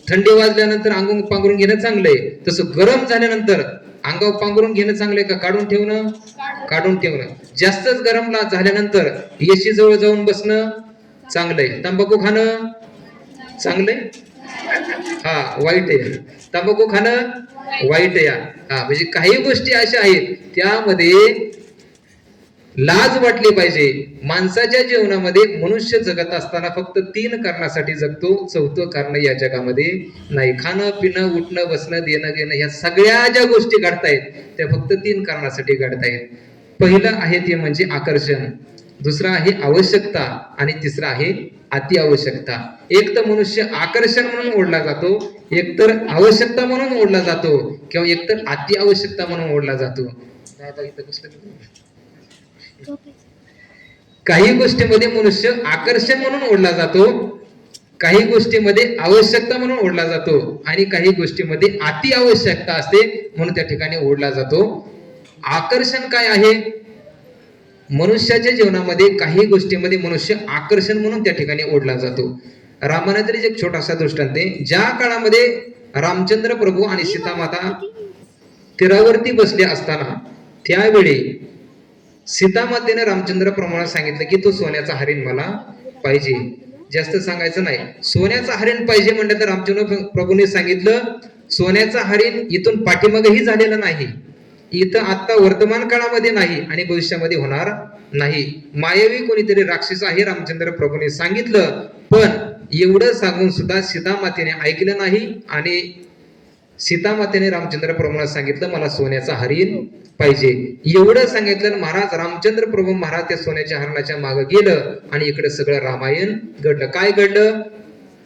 थंडी वाजल्यानंतर अंगावर पांघरून घेणं चांगलंय. तसं गरम झाल्यानंतर अंगावर पांघरून घेणं चांगलंय का काढून ठेवणं? काढून ठेवणं. जास्तच गरम झाल्यानंतर एसी जवळ जाऊन बसणं चांगलंय. तंबाखू खाणं चांगलंय? हा, वाईट आहे. तंबाखू खाणं वाईट आहे. हा, म्हणजे काही गोष्टी अशा आहेत त्यामध्ये लाज वाटली पाहिजे. माणसाच्या जीवनामध्ये मनुष्य जगत असताना फक्त 3 कारणासाठी जगतो, 4थं कारण या जगामध्ये नाही. खाणं पिणं उठणं बसणं देणं घेणं ह्या सगळ्या ज्या गोष्टी घडतायत त्या फक्त 3 कारणासाठी घडतायत. पहिलं आहे ते म्हणजे आकर्षण, दुसरं आहे आवश्यकता आणि तिसरं आहे अति आवश्यकता. एक तर मनुष्य आकर्षण म्हणून ओढला जातो, एक तर आवश्यकता म्हणून ओढला जातो, किंवा एक तर अति आवश्यकता म्हणून ओढला जातो. काही गोष्टीमध्ये मनुष्य आकर्षण म्हणून ओढला जातो, काही गोष्टीमध्ये आवश्यकता म्हणून ओढला जातो आणि काही गोष्टीमध्ये अति आवश्यकता असते म्हणून त्या ठिकाणी ओढला जातो. आकर्षण काय आहे? मनुष्याच्या जीवनामध्ये काही गोष्टीमध्ये मनुष्य आकर्षण म्हणून त्या ठिकाणी ओढला जातो. रामायणातील एक छोटासा दृष्टांत आहे. ज्या काळामध्ये रामचंद्र प्रभू आणि सीतामाता तीरावरती बसले असताना त्यावेळी सीतामातेने रामचंद्र प्रभूला सांगितलं की तो सोन्याचा हरिण मला पाहिजे. जास्त सांगायचं नाही, सोन्याचा हरिण पाहिजे म्हणलं तर रामचंद्र प्रभूने सांगितलं सोन्याचा हरिण इथून पाठीमागेही झालेलं नाही, इथं आता वर्तमान काळामध्ये नाही आणि भविष्यामध्ये होणार नाही. मायावी कोणीतरी राक्षस आहे रामचंद्र प्रभूने सांगितलं, पण एवढं सांगून सुद्धा सीतामातेने ऐकलं नाही आणि सीतामातेने रामचंद्र प्रभूला सांगितलं मला सोन्याचा हरिण पाहिजे. एवढं सांगितलं महाराज रामचंद्र प्रभू महाराज त्या सोन्याच्या हरणाच्या मागे गेलं आणि इकडे सगळं रामायण घडलं. काय घडलं?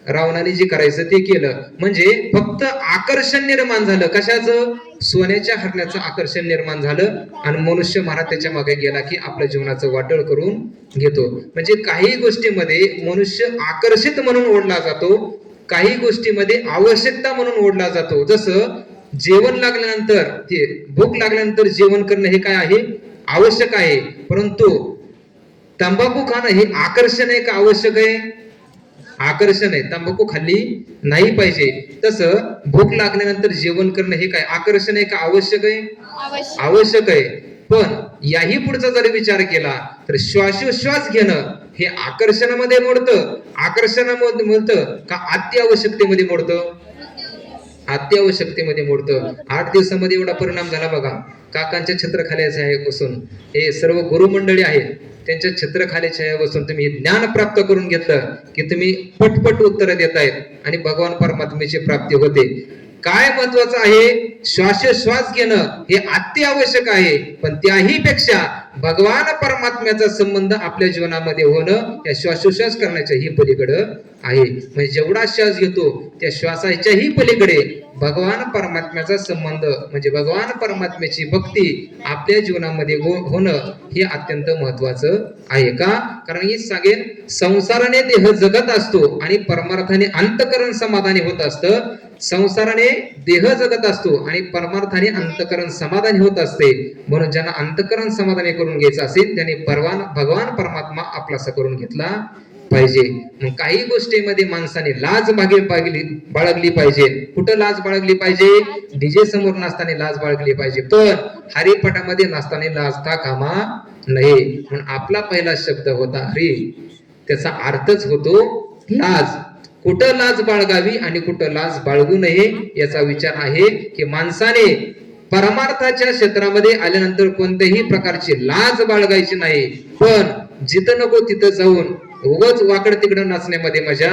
रावणाने जे करायचं ते केलं. म्हणजे फक्त आकर्षण निर्माण झालं. कशाचं? सोन्याच्या हरणाचं आकर्षण निर्माण झालं आणि मनुष्य महाराज त्याच्या मागे गेला की आपल्या जीवनाचं वाटोळ करून घेतो. म्हणजे काही गोष्टीमध्ये मनुष्य आकर्षित म्हणून ओढला जातो, काही गोष्टीमध्ये आवश्यकता म्हणून ओढला जातो. जसं जेवण लागल्यानंतर ते भूक लागल्यानंतर जेवण करणं हे काय आहे? आवश्यक आहे. परंतु तंबाखू खाणं हे आकर्षण आहे का आवश्यक आहे? आकर्षण आहे. तंबाखू खाल्ली नाही पाहिजे. तसं भूक लागल्यानंतर जेवण करणं हे काय आकर्षण आहे का आवश्यक आहे? आवश्यक आहे. पण याही पुढचा जर विचार केला तर श्वासोश्वास घेणं हे आकर्षणामध्ये मोडतं, आकर्षणामध्ये मोडतं का अति आवश्यकतेमध्ये मोडतं? अत्यावश्यकतेमध्ये मोडतं. 8 दिवसामध्ये एवढा परिणाम झाला बघा. काकांच्या छत्रखाल्याच्या आहे बसून हे सर्व गुरुमंडळी आहेत, त्यांच्या छत्रखाल्याच्या आहे बसून तुम्ही हे ज्ञान प्राप्त करून घेतलं की तुम्ही पटपट उत्तर देतायत आणि भगवान परमात्म्याची प्राप्ती होते. काय महत्वाचं आहे, श्वासोश्वास घेणं हे अत्यावश्यक आहे, पण त्याही पेक्षा भगवान परमात्म्याचा संबंध आपल्या जीवनामध्ये होणं त्या श्वासोश्वास करण्याच्याही पलीकडं आहे. म्हणजे जेवढा श्वास घेतो त्या श्वासाच्याही पलीकडे भगवान परमात्म्याचा संबंध म्हणजे भगवान परमात्म्याची भक्ती आपल्या जीवनामध्ये होणं हे अत्यंत महत्वाचं आहे. का? कारण हे सांगेन, संसाराने देह जगत असतो आणि परमार्थाने अंतकरण समाधानी होत असतं. संसाराने देह जगत असतो आणि परमार्थाने अंतकरण समाधानी होत असते. म्हणून ज्यांना अंतकरण समाधानी करून घ्यायचं असेल त्याने भगवान परमात्मा आपलासा करून घेतला पाहिजे. मग काही गोष्टीमध्ये माणसाने लाज बाळगली पाहिजे. कुठं लाज बाळगली पाहिजे? डीजे समोर नसताना लाज बाळगली पाहिजे, पण हरिपाठामध्ये नसताना लाजता कामा नये. म्हणून आपला पहिला शब्द होता हरी, त्याचा अर्थच होतो लाज. कुठं लाज बाळगावी आणि कुठं लाज बाळगू नये याचा विचार आहे की माणसाने परमार्थाच्या क्षेत्रामध्ये आल्यानंतर कोणत्याही प्रकारची लाज बाळगायची नाही, पण जिथं नको तिथं जाऊन उगाच वाकड तिकडं नाचण्यामध्ये मजा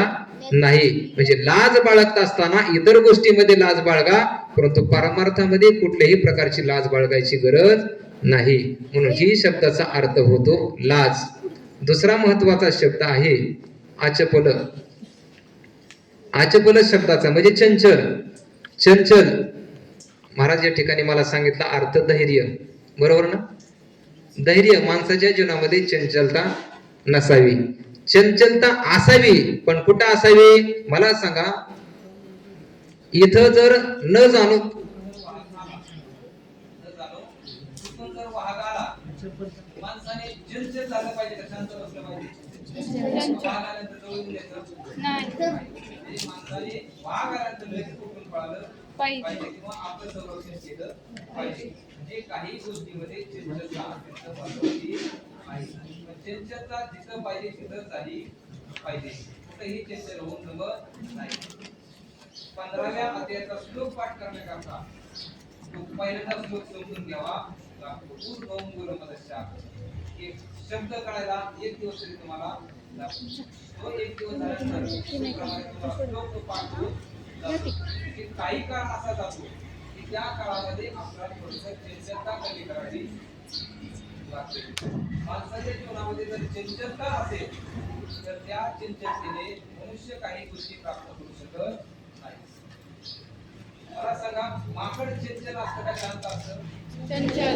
नाही. म्हणजे लाज बाळगत असताना इतर गोष्टीमध्ये लाज बाळगा, परंतु परमार्थामध्ये कुठल्याही प्रकारची लाज बाळगायची गरज नाही. म्हणून ही शब्दाचा अर्थ होतो लाज. दुसरा महत्वाचा शब्द आहे आचपल. आचपल शब्दाचा म्हणजे चंचल. चंचल महाराज या ठिकाणी मला सांगितलं अर्थ धैर्य, बरोबर ना? धैर्य, माणसाच्या जीवनामध्ये चंचलता नसावी, चंचलता असावी, पण कुठं असावी मला सांगा. इथं जर न जाणू माणसाने चंचल झालं पाहिजे का शांत बसलं पाहिजे? माणसाने वाघ आल्यानंतर लगेच कुठून पळालं पाहिजे किंवा आपलं संरक्षण केलं पाहिजे. म्हणजे काही गोष्टीमध्ये चंचलता अत्यंत महत्त्वाची आहे. चंचलता जिथं पाहिजे तिथं झाली पाहिजे, कुठेही चंचल होऊन जमत नाही. 15व्या अध्यायाचा श्लोक पाठ करण्याकरता पहिल्यांदा श्लोक समजून घ्यावा एक शब्द कळायला 1 दिवस तरी तुम्हाला लागतो. तो 1 दिवस झाल्यानंतर श्लोक पाठ होऊन काही काळ असा जातो की त्या काळामध्ये आपल्याला थोडंसं चंचलता कमी करावी लागते. माणसाच्या जीवनामध्ये जर चंचलता असेल तर त्या चंचलतेने मनुष्य काही गोष्टी प्राप्त करू शकत नाही. मला सांगा, माकड चंचल असतं का शांत असतं? चंचल.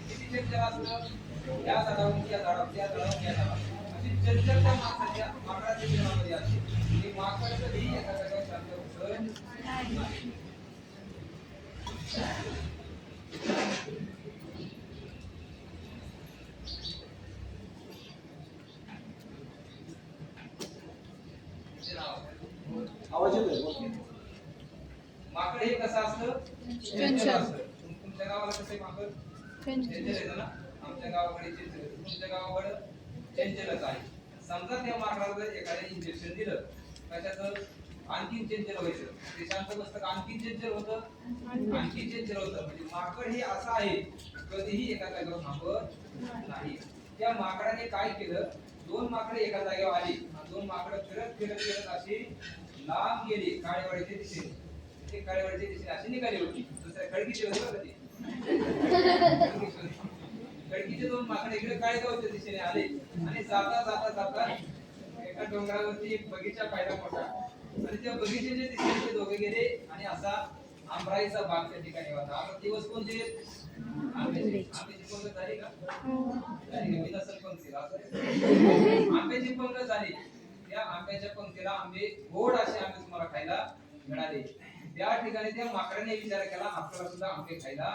किती चंचल असतं? या झाडावरून त्या झाडावर, त्या झाडावर या झाडावर, अशी चंचलता माणसाच्या माकडाच्या जीवनामध्ये असते. हे माकड कधीही एका जागेवर शांत होत नाही. आवाज येतोय? माकड हे कसं असतं? चंचल असतं. तुमच्या गावाला कसं माकड चंचल आहे ना? आमच्या गावाकडे चंचल आहे. तुमच्या गावाकडे चंचलच आहे. समजा त्या माकडाला जर एखाद्या इंजेक्शन दिलं कशाचं, आणखी चंचल व्हायचं, ते शांत बसतं, आणखी चंचल होतं, आणखी चंचल होतं. म्हणजे माकड हे असं आहे कधीही एका जागेवर थांबत नाही. त्या माकडाने काय केलं, 2 माकडे एका जागेवर आली, 2 माकडं फिरत फिरत फिरत अशी लांब गेली काळेवाडीच्या दिशेने. ते काळेवाडीच्या दिशेने अशी निघाली होती. दुसऱ्या खडकीची होती बघा ती. खडकीचे 2 माकडे इकडे काळेगावच्या दिशेने आले आणि जाता जाता जाता एका डोंगरावरती एक बगीचा पाहिला मोठा, आणि त्या बगीच्याच्या दिशेने ते दोघे गेले आणि असा आंबराईचा बाग त्या ठिकाणी होता. आता दिवस कोणते? आंब्याची. आंब्याची पंगत झाली का? झाली. विनासन पंक्तीला आंब्याची पंगत झाली. त्या आंब्याच्या पंक्तीला आंबे, गोड असे आंबे तुम्हाला खायला मिळाले. त्या ठिकाणी त्या माकडाने विचार केला आपल्याला सुद्धा आंबे खायला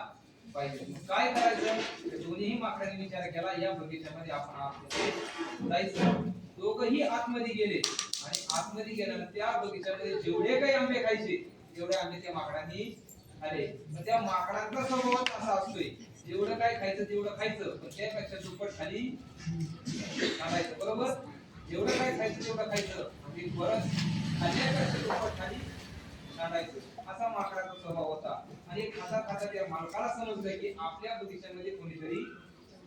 पाहिजे. काय करायचं? दोन्ही माकडांनी विचार केला या बगीच्यामध्ये आपण आतमध्ये जायचं. दोघंही आतमध्ये गेले आणि आतमध्ये गेल्यानंतर त्या बगीच्यामध्ये जेवढे काही आंबे खायचे तेवढे आंबे त्या माकडांनी खाल्ले. पण त्या माकडांचा स्वभाव असा असतोय, जेवढं काय खायचं तेवढं खायचं, पण त्यापेक्षा दुप्पट खाली घालायचं. बरोबर? जेवढं काय खायचं तेवढं खायचं आणि परत खाल्ल्यापेक्षा दुप्पट खाली घालायचं. असा माकडाचा स्वभाव होता. आणि खाता खाता त्या मालकाला समजलं की आपल्या बगीच्यामध्ये कोणीतरी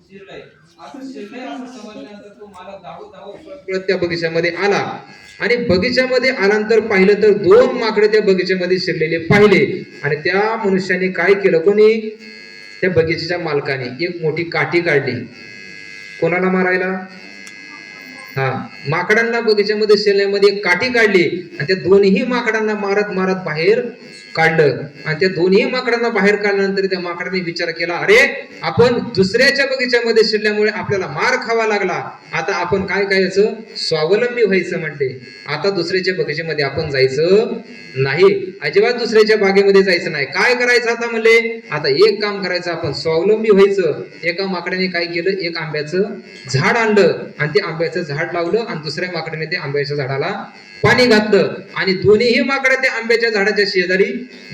शिरलंय. असं शिरलंय असं समजल्यानंतर तो मालक धावत धावत पळत त्या बगीच्यामध्ये आला आणि बगीच्यामध्ये आल्यानंतर पाहिलं तर 2 माकडे त्या बगीच्यामध्ये शिरलेले पाहिले. आणि त्या मनुष्याने काय केलं, कोणी, त्या बगीच्याच्या मालकाने एक मोठी काठी काढली. कोणाला मारायला? हा, माकडांना बगीच्यामध्ये शिरण्यामध्ये एक काठी काढली आणि त्या दोन्ही माकडांना मारत मारत बाहेर काढलं. आणि त्या दोन्ही माकडांना बाहेर काढल्यानंतर त्या माकडाने विचार केला, अरे आपण दुसऱ्याच्या बगीच्यामध्ये शिरल्यामुळे आपल्याला मार खावा लागला, आता आपण काय करायचं, स्वावलंबी व्हायचं म्हणते. आता दुसऱ्याच्या बगीच्यामध्ये आपण जायचं नाही, अजिबात दुसऱ्याच्या बागेमध्ये जायचं नाही. काय करायचं आता म्हणले, आता एक काम करायचं, आपण स्वावलंबी व्हायचं. एका माकडाने काय केलं, एक आंब्याचं झाड आणलं आणि ते आंब्याचं झाड लावलं आणि दुसऱ्या माकडाने ते आंब्याच्या झाडाला पाणी घातलं. आणि दोन्ही माकडं त्या आंब्याच्या झाडाच्या शेजारी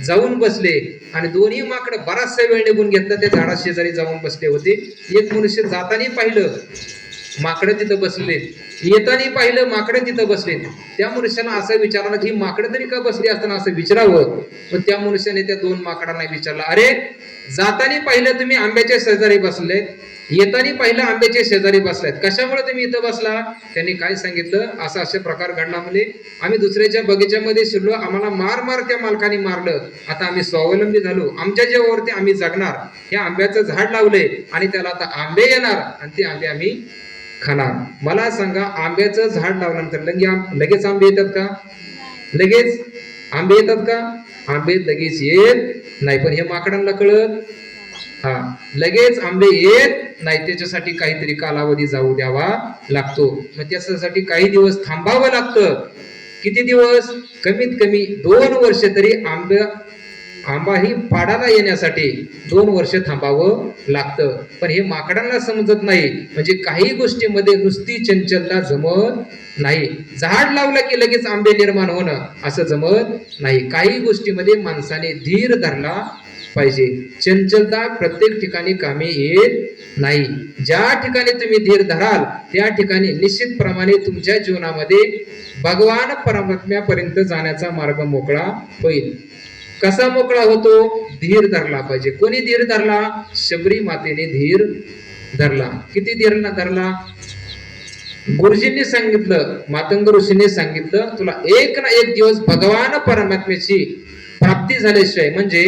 जाऊन बसले. आणि दोन्ही माकडं बराचसा वेळ निघून घेतला, त्या झाडा शेजारी जाऊन बसले होते. एक मनुष्य जाताना पाहिलं माकडं तिथं बसले, येताना पाहिलं माकडं तिथं बसले. त्या मनुष्याला असं विचारलं की माकडं तरी का बसली असताना असं विचारावं. पण त्या मनुष्याने त्या 2 माकडांना विचारलं, अरे जाताना पाहिलं तुम्ही आंब्याच्या शेजारी बसले, येताना पाहिलं आंब्याच्या शेजारी बसलायत, कशामुळे तुम्ही इथं बसला? त्यांनी काय सांगितलं, असा असे प्रकार घडला म्हणजे आम्ही दुसऱ्याच्या बगीच्यामध्ये शिरलो, आम्हाला मार त्या मालकाने मारलं, आता आम्ही स्वावलंबी झालो, आमच्या जीवावरती आम्ही जगणार, हे आंब्याचं झाड लावले आणि त्याला आता आंबे येणार आणि ते आंबे आम्ही खाणार. मला सांगा, आंब्याचं झाड लावल्यानंतर लगेच आंबे येतात का? लगेच आंबे येतात का? आंबे लगेच येत नाही. पण हे माकडांना कळत, हा, लगेच आंबे येत नाही, त्याच्यासाठी काहीतरी कालावधी जाऊ द्यावा लागतो. मग त्याच्यासाठी काही दिवस थांबावं लागतं. किती दिवस? कमीत कमी 2 वर्ष तरी आंबा ही पाडाला येण्यासाठी 2 वर्ष थांबावं लागतं. पण हे माकडांना समजत नाही. म्हणजे काही गोष्टीमध्ये नुसती चंचलता जमत नाही. झाड लावलं की लगेच आंबे निर्माण होणं असं जमत नाही. काही गोष्टीमध्ये माणसाने धीर धरला पाहिजे. चंचलता प्रत्येक ठिकाणी कामी येत नाही. ज्या ठिकाणी तुम्ही धीर धराल त्या ठिकाणी निश्चितप्रमाणे तुमच्या जीवनामध्ये भगवान परमात्म्यापर्यंत जाण्याचा मार्ग मोकळा होईल. कसा मोकळा होतो? धीर धरला पाहिजे. कोणी धीर धरला? शबरी मातेने धीर धरला. किती धीर धरला? गुरुजींनी सांगितलं, मातंग ऋषीने सांगितलं, तुला एक ना एक दिवस भगवान परमात्म्याची प्राप्ती झाल्याशिवाय, म्हणजे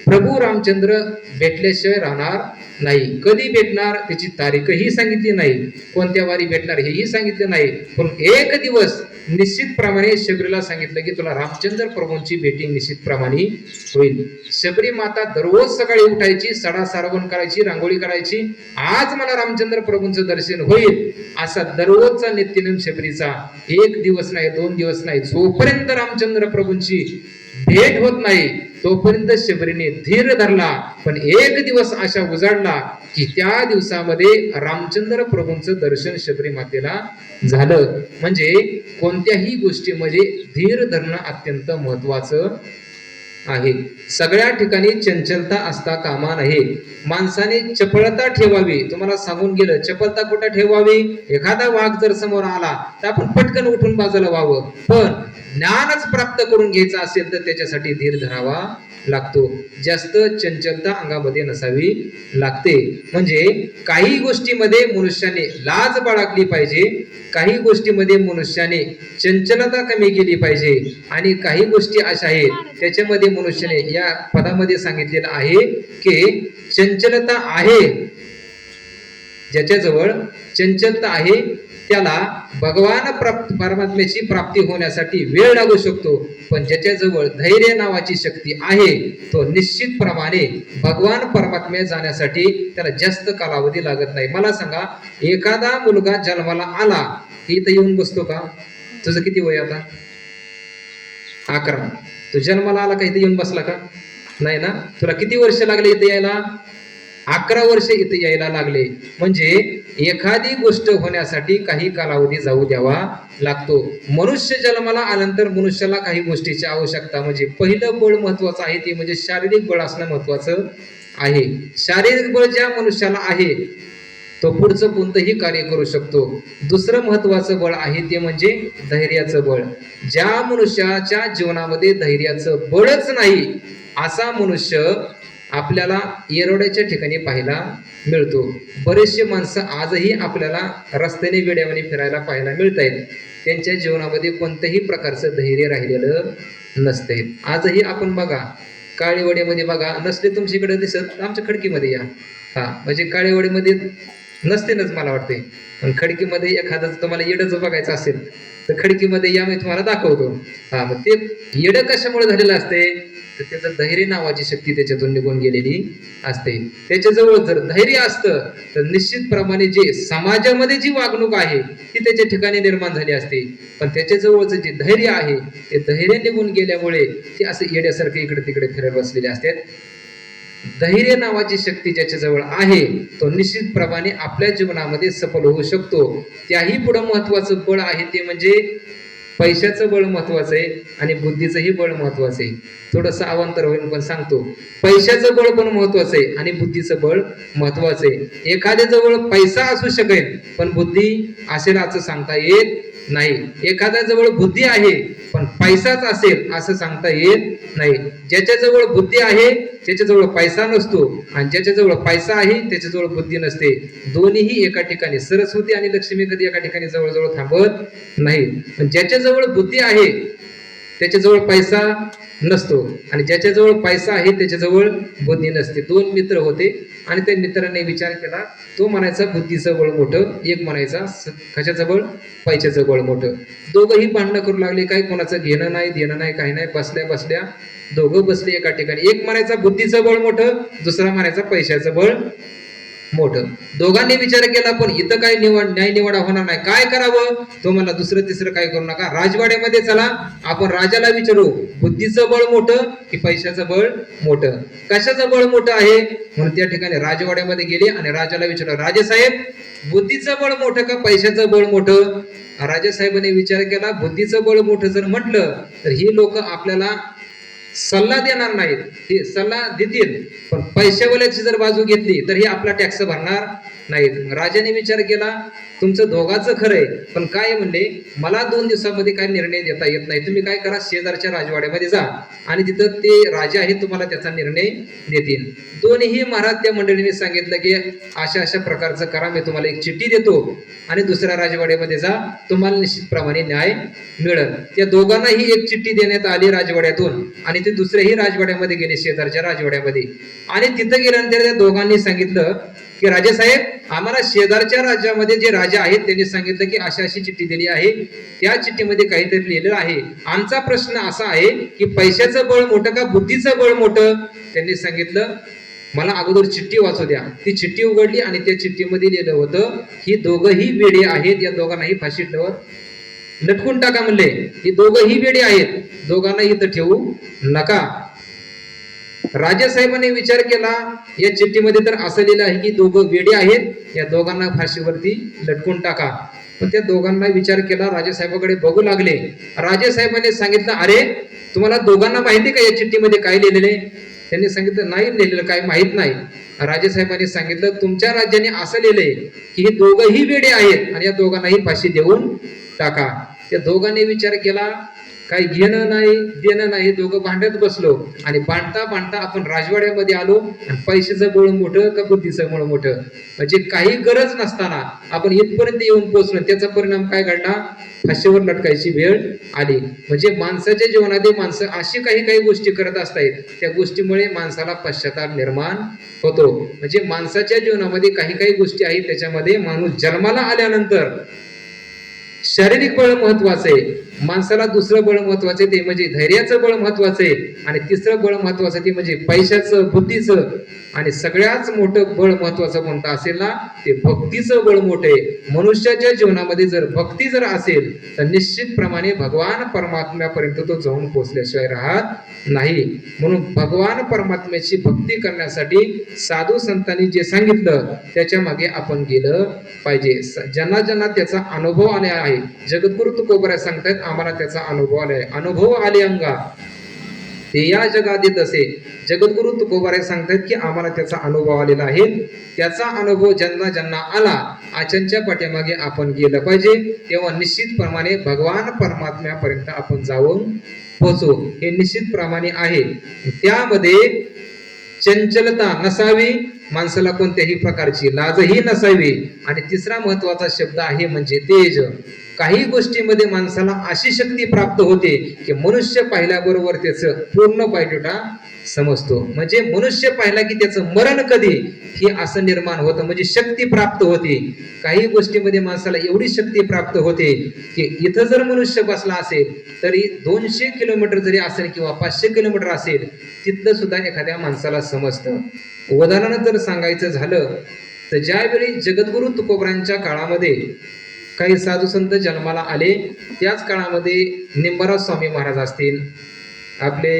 प्रभू रामचंद्र भेटल्याशिवाय राहणार नाही. कधी भेटणार त्याची तारीखही सांगितली नाही, कोणत्या वारी भेटणार हेही सांगितलं नाही. पण एक दिवस निश्चितप्रमाणे शबरीला सांगितलं की तुला रामचंद्र प्रभूंची भेटी निश्चितप्रमाणे होईल. शबरी माता दररोज सकाळी उठायची, सडा सारवण करायची, रांगोळी करायची, आज मला रामचंद्र प्रभूंचं दर्शन होईल असा दररोजचा नित्यनेम शबरीचा. 1 दिवस नाही, 2 दिवस नाही, जोपर्यंत रामचंद्र प्रभूंची भेट होत नाही तोपर्यंत शबरीने धीर धरला. पण एक दिवस अशा उजाडला की त्या दिवसामध्ये रामचंद्र प्रभूंचं दर्शन शबरी मातेला झालं. म्हणजे कोणत्याही गोष्टीमध्ये धीर धरणं अत्यंत महत्वाचं आहे. सगळ्या ठिकाणी चंचलता असता कामा नये. माणसाने चपळता ठेवावी. तुम्हाला सांगून गेलं, चपलता कुठे ठेवावी? एखादा वाघ जर समोर आला तर आपण पटकन उठून बाजूला व्हावं. पण ज्ञानच प्राप्त करून घ्यायचं असेल तर त्याच्यासाठी धीर धरावा लागतो. जास्त चंचलता अंगामध्ये नसावी लागते. म्हणजे काही गोष्टीमध्ये मनुष्याने लाज बाळगली पाहिजे, काही गोष्टीमध्ये मनुष्याने चंचलता कमी केली पाहिजे, आणि काही गोष्टी अशा आहेत त्याच्यामध्ये मनुष्याने या पदामध्ये सांगितलेलं आहे की चंचलता आहे, ज्याच्याजवळ चंचलता आहे त्याला भगवान परमात्म्याची प्राप्ती होण्यासाठी वेळ लागू शकतो. पण ज्याच्याजवळ धैर्य नावाची शक्ती आहे तो निश्चितप्रमाणे भगवान परमात्म्या जाण्यासाठी त्याला जास्त कालावधी लागत नाही. मला सांगा, एखादा मुलगा जन्माला आला की इथं येऊन बसतो का? तुझं किती वय आता? 11. तू जन्माला आला का इथे येऊन बसला का? नाही ना. तुला किती वर्ष लागले इथे यायला? 11 वर्ष इथे यायला लागले. म्हणजे एखादी गोष्ट होण्यासाठी काही कालावधी जाऊ द्यावा लागतो. मनुष्य जन्माला आल्यानंतर मनुष्याला काही गोष्टीची आवश्यकता, म्हणजे पहिलं बळ महत्वाचं आहे ते म्हणजे शारीरिक बळ असणं महत्वाचं आहे. शारीरिक बळ ज्या मनुष्याला आहे तो पुढचं कोणतंही कार्य करू शकतो. दुसरं महत्वाचं बळ आहे ते म्हणजे धैर्याचं बळ. ज्या मनुष्याच्या जीवनामध्ये धैर्याचं बळच नाही असा मनुष्य आपल्याला येरवड्याच्या ठिकाणी पाहायला मिळतो. बरेचसे माणसं आजही आपल्याला रस्त्याने वेड्यावाने फिरायला पाहायला मिळत आहेत. त्यांच्या जीवनामध्ये कोणत्याही प्रकारचं धैर्य राहिलेलं नसते. आजही आपण बघा काळीवडीमध्ये बघा, नसले तुमच्याकडे दिसत आमच्या खडकीमध्ये या, हा म्हणजे काळीवडीमध्ये नसतेनच मला वाटते. पण खडकीमध्ये एखादं तुम्हाला येडच बघायचं असेल तर खडकीमध्ये या, मी तुम्हाला दाखवतो. हा मग ते येड कशामुळे झालेलं असते तर त्याचं धैर्य नावाची शक्ती त्याच्यातून निघून गेलेली असते. त्याच्याजवळ जर धैर्य असतं तर निश्चितप्रमाणे जे समाजामध्ये जी वागणूक आहे ती त्याच्या ठिकाणी निर्माण झाली असते. पण त्याच्याजवळचं जे धैर्य आहे ते धैर्य निघून गेल्यामुळे ते असं येड्यासारखे इकडे तिकडे फिरत बसलेले असतात. धैर्य नावाची शक्ती ज्याच्याजवळ आहे तो निश्चितप्रमाणे आपल्या जीवनामध्ये सफल होऊ शकतो. त्याही पुढे महत्वाचं बळ आहे ते म्हणजे पैशाचं बळ महत्वाचं आहे आणि बुद्धीचंही बळ महत्वाचं आहे. थोडंसं अवांतर होईल पण सांगतो. पैशाचं बळ पण महत्वाचं आहे आणि बुद्धीचं बळ महत्वाचं आहे. एखाद्या जवळ पैसा असू शकेल पण बुद्धी असेल असं सांगता येत नाही. एखाद्या जवळ बुद्धी आहे पण पैसाच असेल असं सांगता येत नाही. ज्याच्याजवळ बुद्धी आहे त्याच्याजवळ पैसा नसतो आणि ज्याच्याजवळ पैसा आहे त्याच्याजवळ बुद्धी नसते. दोन्हीही एका ठिकाणी, सरस्वती आणि लक्ष्मी कधी एका ठिकाणी जवळजवळ थांबत नाही. पण ज्याच्याजवळ बुद्धी आहे त्याच्याजवळ पैसा नसतो आणि ज्याच्याजवळ पैसा आहे त्याच्याजवळ बुद्धी नसते. दोन मित्र होते आणि त्या मित्राने विचार केला. तो म्हणायचा बुद्धीचं बळ मोठं, एक म्हणायचा कशाचं बळ, पैशाचं बळ मोठं. दोघंही भांडणं करू लागले. काही कोणाचं घेणं नाही देणं नाही काही नाही. बसल्या बसल्या दोघं बसले एका ठिकाणी. एक म्हणायचा बुद्धीचं बळ मोठं, दुसरा म्हणायचा पैशाचं बळ मोठं. दोघांनी विचार केला पण इथं काय न्याय निवाडा होणार नाही. काय करावं, तो म्हणला दुसरं तिसरं काय करू नका, राजवाड्यामध्ये चला, आपण राजाला विचारू बुद्धीचं बळ मोठं की पैशाचं बळ मोठं, कशाचं बळ मोठं आहे. म्हणून त्या ठिकाणी राजवाड्यामध्ये गेले आणि राजाला विचारलं, राजेसाहेब बुद्धीचं बळ मोठं का पैशाचं बळ मोठं. राजेसाहेबांनी विचार केला, बुद्धीचं बळ मोठं जर म्हटलं तर ही लोक आपल्याला सल्ला देणार नाहीत, ते सल्ला देतील पण पैशावाल्याची जर बाजू घेतली तर हे आपला टॅक्स भरणार नाहीत. राजाने विचार केला, तुमचं दोघांचं खरंय पण काय म्हणले, मला 2 दिवसामध्ये काय निर्णय देता येत नाही. तुम्ही काय करा, शेजारच्या राजवाड्यामध्ये जा आणि तिथं ते राजे आहेत तुम्हाला त्याचा निर्णय देतील. दोन्ही महाराज त्या मंडळीने सांगितलं की अशा अशा प्रकारचं करा, मी तुम्हाला एक चिठ्ठी देतो आणि दुसऱ्या राजवाड्यामध्ये जा, तुम्हाला निश्चितप्रमाणे न्याय मिळेल. त्या दोघांनाही एक चिठ्ठी देण्यात आली राजवाड्यातून आणि ते दुसऱ्याही राजवाड्यामध्ये गेले, शेजारच्या राजवाड्यामध्ये. आणि तिथं गेल्यानंतर त्या दोघांनी सांगितलं की राजेसाहेब, आम्हाला शेजारच्या राज्यामध्ये जे राजा आहेत त्यांनी सांगितलं की अशी अशी चिठ्ठी दिली आहे, त्या चिठ्ठीमध्ये काहीतरी लिहिलेलं आहे. आमचा प्रश्न असा आहे की पैशाचं बळ मोठं का बुद्धीचं बळ मोठं. त्यांनी सांगितलं, मला अगोदर चिठ्ठी वाचू द्या. ती चिठ्ठी उघडली आणि त्या चिठ्ठीमध्ये लिहिलं होतं ही दोघंही वेडे आहेत, या दोघांनाही फाशीवर लटकून टाका म्हणले. ही दोघंही वेडे आहेत, दोघांना इथं ठेवू नका. राजेसाहेबांनी विचार केला, या चिठ्ठीमध्ये तर असं लिहिलं आहे की दोघं वेडे आहेत, या दोघांना फाशीवरती लटकून टाका. पण त्या दोघांना विचार केला, राजेसाहेबांकडे बघू लागले. राजेसाहेबांनी सांगितलं, अरे तुम्हाला दोघांना माहिती का या चिठ्ठीमध्ये काय लिहिलेले. त्यांनी सांगितलं, नाही लिहिलेलं काही माहित नाही. राजेसाहेबांनी सांगितलं, तुमच्या राज्याने असं लिहिलंय की हे दोघंही वेडे आहेत आणि या दोघांनाही फाशी देऊन टाका. त्या दोघांनी विचार केला, काही घेणं नाही देणं नाही, दोघं भांडत बसलो आणि भांडता भांडता आपण राजवाड्यामध्ये आलो आणि पैशाचं बळ मोठं का बुद्धीचं बळ मोठं. म्हणजे काही गरज नसताना आपण इथपर्यंत येऊन पोहोचलो, त्याचा परिणाम काय घडला, फाशीवर लटकायची वेळ आली. म्हणजे माणसाच्या जीवनामध्ये माणसं अशी काही काही गोष्टी करत असतात, त्या गोष्टीमुळे माणसाला पश्चाताप निर्माण होतो. म्हणजे माणसाच्या जीवनामध्ये काही काही गोष्टी आहेत त्याच्यामध्ये माणूस जन्माला आल्यानंतर शारीरिक बळ महत्वाचं आहे, माणसाला दुसरं बळ महत्वाचं आहे ते म्हणजे धैर्याचं बळ महत्वाचं आहे आणि तिसरं बळ महत्वाचं ते म्हणजे पैशाचं बुद्धीचं आणि सगळ्याच मोठं बळ महत्वाचं कोणतं असेल ना ते भक्तीचं बळ मोठं आहे. मनुष्याच्या जीवनामध्ये जर भक्ती जर असेल तर निश्चितप्रमाणे भगवान परमात्म्यापर्यंत तो जाऊन पोहोचल्याशिवाय राहत नाही. म्हणून भगवान परमात्म्याची भक्ती करण्यासाठी साधू संतांनी जे सांगितलं त्याच्या मागे आपण गेलं पाहिजे. ज्यांना ज्यांना त्याचा अनुभव आला आहे, जगद्गुरु तुकोबरा सांगतात आम्हाला त्याचा अनुभव आलाय. अनुभव आले अंगा ते या जगात असे. जगद्गुरु तुकोबाराय सांगतात की आम्हाला त्याचा अनुभव आलेला आहे. त्याचा अनुभव ज्यांना ज्यांना आला आचनच्या पाठीमागे आपण गेलं पाहिजे, तेव्हा निश्चितप्रमाणे भगवान परमात्म्यापर्यंत आपण जाऊन पोहोचू. हे निश्चितप्रमाणे आहे. त्यामध्ये चंचलता नसावी, माणसाला कोणत्याही प्रकारची लाजही नसावी. आणि तिसरा महत्वाचा शब्द आहे म्हणजे तेज. काही गोष्टीमध्ये माणसाला अशी शक्ती प्राप्त होते की मनुष्य पाहिल्याबरोबर त्याचं पूर्ण पायटुटा समजतो. म्हणजे मनुष्य पाहिला की त्याचं मरण कधी हे असं निर्माण होतं, म्हणजे शक्ती प्राप्त होते. काही गोष्टीमध्ये माणसाला एवढी शक्ती प्राप्त होते की इथं जर मनुष्य बसला असेल तरी 200 किलोमीटर जरी असेल किंवा 500 किलोमीटर असेल तिथलं सुद्धा एखाद्या माणसाला समजतं. उदाहरण जर सांगायचं झालं तर ज्यावेळी जगद्गुरु तुकोबरांच्या काळामध्ये काही साधू संत जन्माला आले, त्याच काळामध्ये निंबाराज स्वामी महाराज असतील, आपले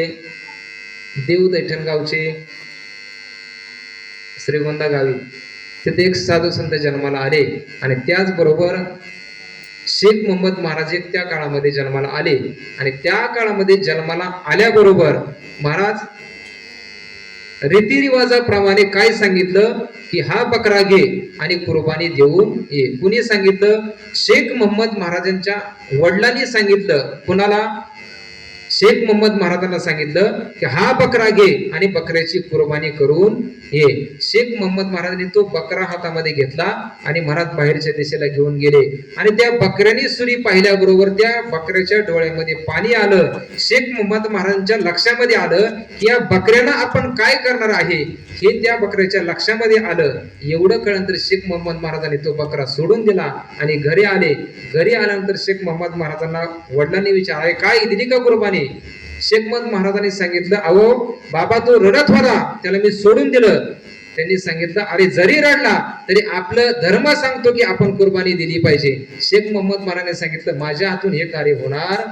देव दैठणगावचे श्रीगोंदा गावी तिथे एक साधू संत जन्माला आले. आणि त्याचबरोबर शेख मोहम्मद महाराज एक त्या काळामध्ये जन्माला आले. आणि त्या काळामध्ये जन्माला आल्याबरोबर महाराज रीतिरिवाजाप्रमाणे काय सांगितलं की हा बकरा घे आणि कुर्बानी देऊन ये. कुणी सांगितलं? शेख मोहम्मद महाराजांच्या वडिलांनी सांगितलं. कुणाला? शेख मोहम्मद महाराजांना सांगितलं की हा बकरा घे आणि बकऱ्याची कुर्बानी करून ये. शेख मोहम्मद महाराजांनी तो बकरा हातामध्ये घेतला आणि महाराज बाहेरच्या दिशेला घेऊन गेले. आणि त्या बकऱ्याने सुरी पाहिल्याबरोबर त्या बकऱ्याच्या डोळ्यामध्ये पाणी आलं. शेख मोहम्मद महाराजांच्या लक्षामध्ये आलं की या बकऱ्याला आपण काय करणार आहे हे त्या बकऱ्याच्या लक्षामध्ये आलं. एवढं कळल्यानंतर शेख मोहम्मद महाराजांनी तो बकरा सोडून दिला आणि घरी आले. घरी आल्यानंतर शेख मोहम्मद महाराजांना वडिलांनी विचारले काय दिली का कुर्बानी? शेख मोहम्मद महाराजांनी सांगितलं अहो बाबा तो रडत होता त्याला मी सोडून दिलं. त्यांनी सांगितलं अरे जरी रडला तरी आपलं धर्म सांगतो की आपण कुर्बानी दिली पाहिजे. शेख मोहम्मद महाराजांनी सांगितलं माझ्या हातून हे कार्य होणार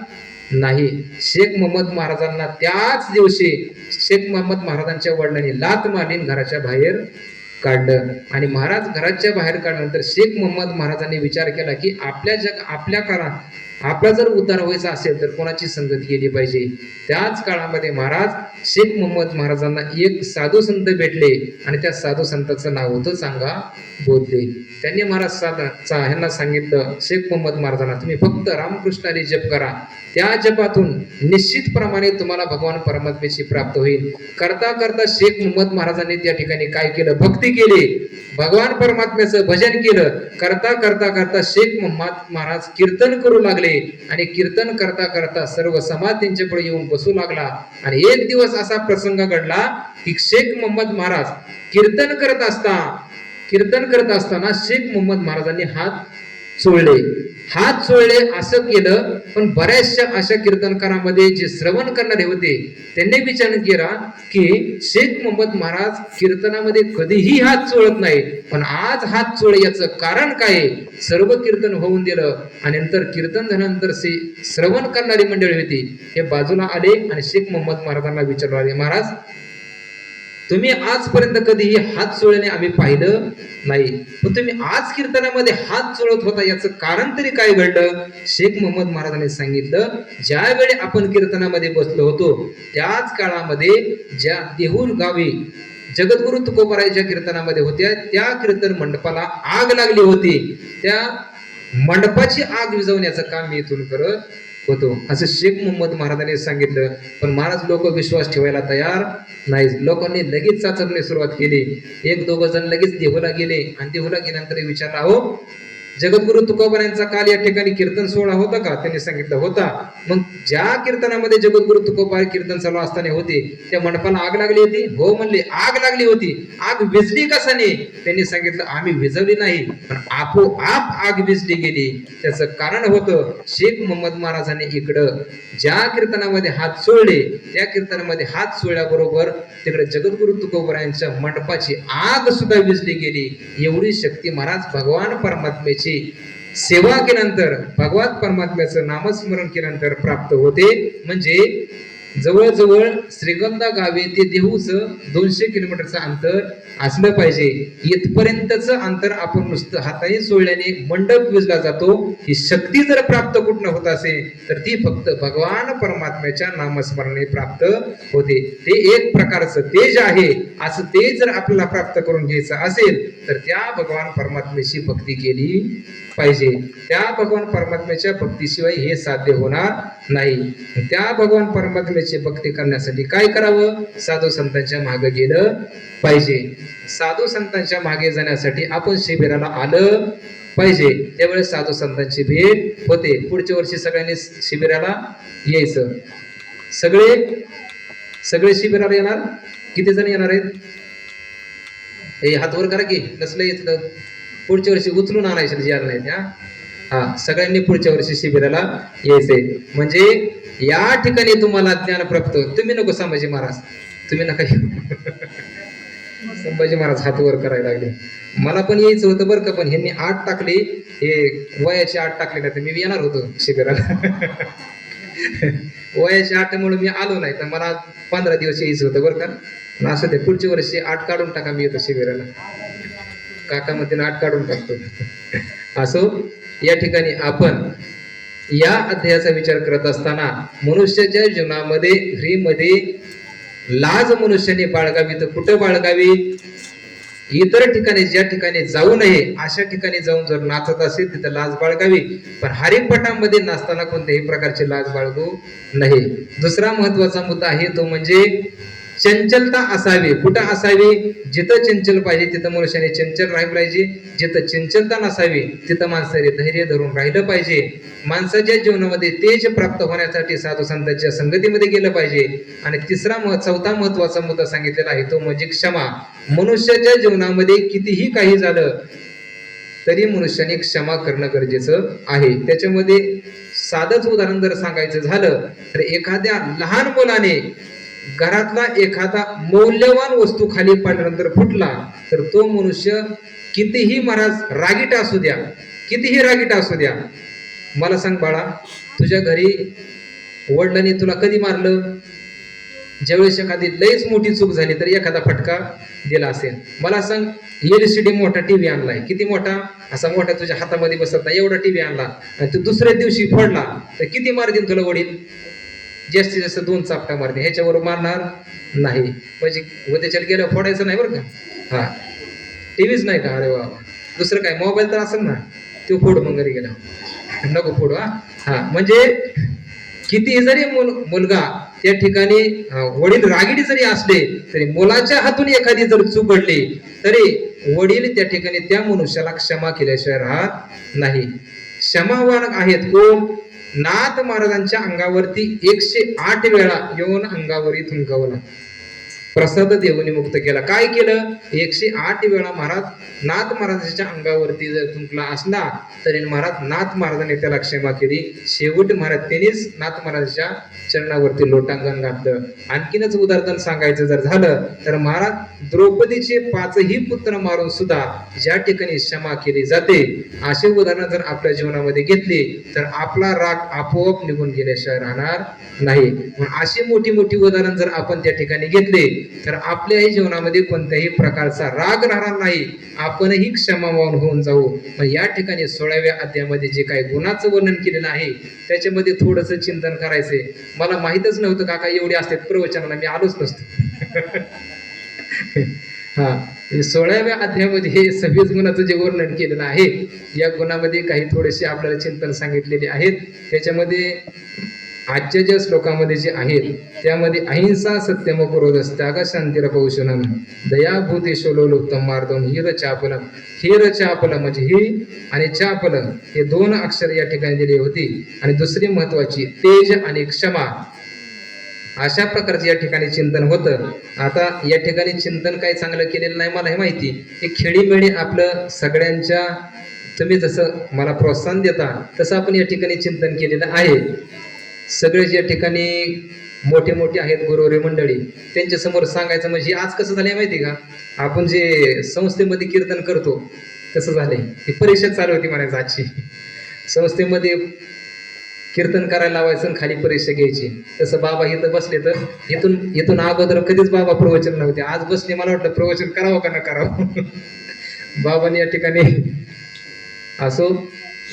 नाही. शेख मोहम्मद महाराजांना त्याच दिवशी शेख मोहम्मद महाराजांच्या वडिलांनी लाथ मारली घराच्या बाहेर काढलं. आणि महाराज घराच्या बाहेर काढल्यानंतर शेख मोहम्मद महाराजांनी विचार केला की आपल्या काळात आपला जर उद्धार व्हायचा असेल तर कोणाची संगत केली पाहिजे. त्याच काळामध्ये महाराज शेख मोहम्मद महाराजांना एक साधू संत भेटले आणि त्या साधू संताचं नाव होतं सांगा बोधले. त्यांनी महाराज ह्यांना सांगितलं शेख मोहम्मद महाराजांना तुम्ही फक्त रामकृष्ण हरी जप करा. त्या जपातून निश्चितप्रमाणे तुम्हाला भगवान परमात्म्याची प्राप्त होईल. करता करता शेख मोहम्मद महाराजांनी त्या ठिकाणी काय केलं? भक्ती केली, भगवान परमात्म्याचं भजन केलं. करता करता करता शेख मोहम्मद महाराज कीर्तन करू लागले. आणि कीर्तन करता करता सर्व समाज त्यांच्या पुढे येऊन बसू लागला. आणि एक दिवस असा प्रसंग घडला की शेख मोहम्मद महाराज कीर्तन करत असताना शेख मोहम्मद महाराजांनी हात चोळले असं केलं. पण बऱ्याचशा अशा कीर्तनकारांमध्ये जे श्रवण करणारे होते त्यांनी विचार केला की शेख मोहम्मद महाराज कीर्तनामध्ये कधीही हात चोळत नाही, पण आज हात चोळे याचं कारण काय? सर्व कीर्तन होऊन दिलं आणि नंतर कीर्तन झाल्यानंतर श्रवण करणारी मंडळी होती हे बाजूला आले आणि शेख मोहम्मद महाराजांना विचारले महाराज तुम्ही आजपर्यंत कधीही हात चोळणे आम्ही पाहिलं नाही, पण तुम्ही आज कीर्तनामध्ये हात चोळत होता याचं कारण तरी काय घडलं? शेख मोहम्मद महाराजांनी सांगितलं ज्यावेळी आपण कीर्तनामध्ये बसलो होतो त्याच काळामध्ये ज्या देहूर गावी जगद्गुरु तुकोबारायच्या कीर्तनामध्ये होत्या त्या कीर्तन मंडपाला आग लागली होती. त्या मंडपाची आग विझवण्याचं काम मी इथून करत होतो असं शेख मोहम्मद महाराजांनी सांगितलं. पण महाराज लोक विश्वास ठेवायला तयार नाही. लोकांनी लगेच चाचपणी सुरुवात केली. एक दोघ जण लगेच देहूला गेले आणि देहूला गेल्यानंतर विचारला अहो जगद्गुरु तुकोबारायांचा काल या ठिकाणी कीर्तन सोहळा होता का? त्यांनी सांगितलं होता. मग ज्या कीर्तनामध्ये जगद्गुरु तुकोबार कीर्तन चालू असताना होते त्या मंडपाला आग लागली होती? हो म्हणले आग लागली होती. आग विझली कशाने? त्यांनी सांगितलं आम्ही विझवली नाही, पण आपोआप आग विझली गेली. त्याचं कारण होतं शेख मोहम्मद महाराजांनी इकडं ज्या कीर्तनामध्ये हात चोळले त्या कीर्तनामध्ये हात चोळल्याबरोबर तिकडे जगद्गुरु तुकोबारायांच्या मंडपाची आग सुद्धा विझली गेली. एवढी शक्ती महाराज भगवान परमात्म्याची सेवा केल्यानंतर भगवान परमात्म्याचं नामस्मरण केल्यानंतर प्राप्त होते. म्हणजे जवळजवळ श्रीगोंदा गावे ते देहूचं 200 किलोमीटरचं अंतर असलं पाहिजे. इथपर्यंतच अंतर आपण नुसतं हाताने सोडल्याने मंडप विजला जातो. ही शक्ती जर प्राप्त कुठनं होत असेल तर ती फक्त भगवान परमात्म्याच्या नामस्मरणाने प्राप्त होते. ते एक प्रकारचं तेज आहे. असं तेज जर आपल्याला प्राप्त करून घ्यायचं असेल तर त्या भगवान परमात्म्याची भक्ती केली पाहिजे. त्या भगवान परमात्म्याच्या भक्तीशिवाय हे साध्य होणार नाही. त्या भगवान परमात्म्याची भक्ती करण्यासाठी काय करावं? साधू संतांच्या मागे गेलं पाहिजे. साधू संतांच्या मागे जाण्यासाठी आपण शिबिराला आलं पाहिजे. त्यावेळेस साधू संतांची भेट होते. पुढच्या वर्षी सगळ्यांनी शिबिराला यायचं. सगळे शिबिराला येणार? किती जण येणार आहेत? हे हात वर करा की नसलं येत पुढच्या वर्षी उचलून आणायचे जे आलं नाही. हा सगळ्यांनी पुढच्या वर्षी शिबिराला यायचंय. म्हणजे या ठिकाणी तुम्हाला ज्ञान प्राप्त. तुम्ही नको संभाजी महाराज, तुम्ही नका संभाजी महाराज हात वर करायला लागले. मला पण यायचं होतं बरं का, पण ह्यांनी 8 टाकले. हे वयाची 8 टाकले नाही तर मी येणार होतो शिबिराला. वयाची 8 म्हणून मी आलो नाही तर मला 15 दिवस यायचं होतं बरं का. असं ते पुढच्या वर्षी 8 काढून टाका, मी येतो शिबिराला. काकामध्ये 8 काढून टाकतो. असो, या ठिकाणी आपण या अध्यायाचा विचार करत असताना मनुष्याच्या जीवनामध्ये फ्रीमध्ये लाज मनुष्याने बाळगावी तर कुठं बाळगावी? इतर ठिकाणी ज्या ठिकाणी जाऊ नये अशा ठिकाणी जाऊन जर नाचत असेल तिथं लाज बाळगावी. पण हरिपटामध्ये नाचताना कोणत्याही प्रकारची लाज बाळगू नये. दुसरा महत्वाचा मुद्दा आहे तो म्हणजे चंचलता असावी. कुठं असावी? जिथं चंचल पाहिजे तिथं मनुष्याने चंचल राहिलं पाहिजे. जिथं चंचलता नसावी तिथं माणसाने धैर्य धरून राहिलं पाहिजे. माणसाच्या जीवनामध्ये तेज प्राप्त होण्यासाठी साधू संतांच्या संगतीमध्ये गेलं पाहिजे. आणि चौथा महत्वाचा मुद्दा सांगितलेला आहे तो म्हणजे क्षमा. मनुष्याच्या जीवनामध्ये कितीही काही झालं तरी मनुष्याने क्षमा करणं गरजेचं आहे. त्याच्यामध्ये साधंच उदाहरण जर सांगायचं झालं तर एखाद्या लहान मुलाने घरातला एखादा मौल्यवान वस्तू खाली पडल्यानंतर फुटला तर तो मनुष्य कितीही महाराज रागीट असू द्या, कितीही रागीट असू द्या, मला सांग बाळा, तुझ्या घरी वडिलांनी तुला कधी मारलं? ज्यावेळेस एखादी लईच मोठी चूक झाली तर एखादा फटका दिला असेल. मला सांग, LCD मोठा टीव्ही आणलाय, किती मोठा? असा मोठा तुझ्या हातामध्ये बसत नाही एवढा टीव्ही आणला आणि तू दुसऱ्या दिवशी फोडला तर किती मार देईन तुला वडील? जास्तीत जास्त 2 चापटा मारते, ह्याच्यावर मारणार नाही. म्हणजे उद्याच्याला गेलं फोडायचं नाही बरं का. हा, टीव्हीच नाही का? अरे वा, दुसरं काय मोबाईल तर असेल ना, तो फोड मग घरी गेला, नको फोडू. हा म्हणजे किती जरी मुलगा त्या ठिकाणी वडील रागिडी जरी असले तरी मुलाच्या हातून एखादी जर चूक घडली तरी वडील त्या ठिकाणी त्या मनुष्याला क्षमा केल्याशिवाय राहत नाही. क्षमावान आहेत कोण? नाथ महाराजांच्या अंगावरती 108 वेळा येऊन अंगावरी थुंकावला, प्रसाद देऊनी मुक्त केला. काय केलं? 108 वेळा महाराज नाथ महाराजांच्या अंगावरती जर थुंकला असला तरी महाराज नाथ महाराजांनी त्याला क्षमा केली. शेवट महाराज त्यांनीच नाथ महाराजांच्या चरणावरती लोटांगण घातलं. आणखीनच उदाहरण सांगायचं जर झालं तर महाराज द्रौपदीचे 5ही पुत्र मारून सुद्धा ज्या ठिकाणी क्षमा केली जाते असे उदाहरण जर आपल्या जीवनामध्ये घेतले तर आपला राग आपोआप निघून गेल्याशिवाय राहणार नाही. अशी मोठी मोठी उदाहरण जर आपण त्या ठिकाणी घेतले तर आपल्याही जीवनामध्ये कोणत्याही प्रकारचा राग राहणार नाही. आपणही क्षमावान होऊन जाऊ. मग या ठिकाणी 16व्या अध्यायामध्ये जे काही गुणाचं वर्णन केलेलं आहे त्याच्यामध्ये थोडंसं चिंतन करायचंय. मला माहितच नव्हतं काका एवढे असतात प्रवचनाला, मी आलोच नसतो. हा, 16व्या अध्यायामध्ये हे 26 गुणाचं जे वर्णन केलेलं आहे या गुणामध्ये काही थोडेसे आपल्याला चिंतन सांगितलेले आहेत. त्याच्यामध्ये आजच्या ज्या श्लोकामध्ये जे आहेत त्यामध्ये अहिंसा सत्यम क्रोधस त्याग शांतिरपौषणम दया भूतेशो लोलुप्तम मार्दम हिर चापलम. हिर चापलम म्हणजे ही आणि चापलम हे 2 अक्षर या ठिकाणी दिली होती. आणि दुसरी महत्वाची तेज आणि क्षमा. अशा प्रकारचं या ठिकाणी चिंतन होतं. आता या ठिकाणी चिंतन काही चांगलं केलेलं नाही मला हे माहिती. हे खेळीमेळी आपलं सगळ्यांच्या, तुम्ही जसं मला प्रोत्साहन देता तसं आपण या ठिकाणी चिंतन केलेलं आहे. सगळे या ठिकाणी मोठे मोठे आहेत गुरुवरी मंडळी, त्यांच्या समोर सांगायचं म्हणजे आज कसं झालंय माहिती का? आपण जे संस्थेमध्ये कीर्तन करतो तसं झालंय. ही परीक्षा चालू होती म्हणायचं आजची. संस्थेमध्ये कीर्तन करायला लावायचं आणि खाली परीक्षा घ्यायची. तसं बाबा इथं बसले तर इथून अगोदर कधीच बाबा प्रवचन नव्हते. आज बसले, मला वाटतं प्रवचन करावं का न करावं. बाबांनी या ठिकाणी असो,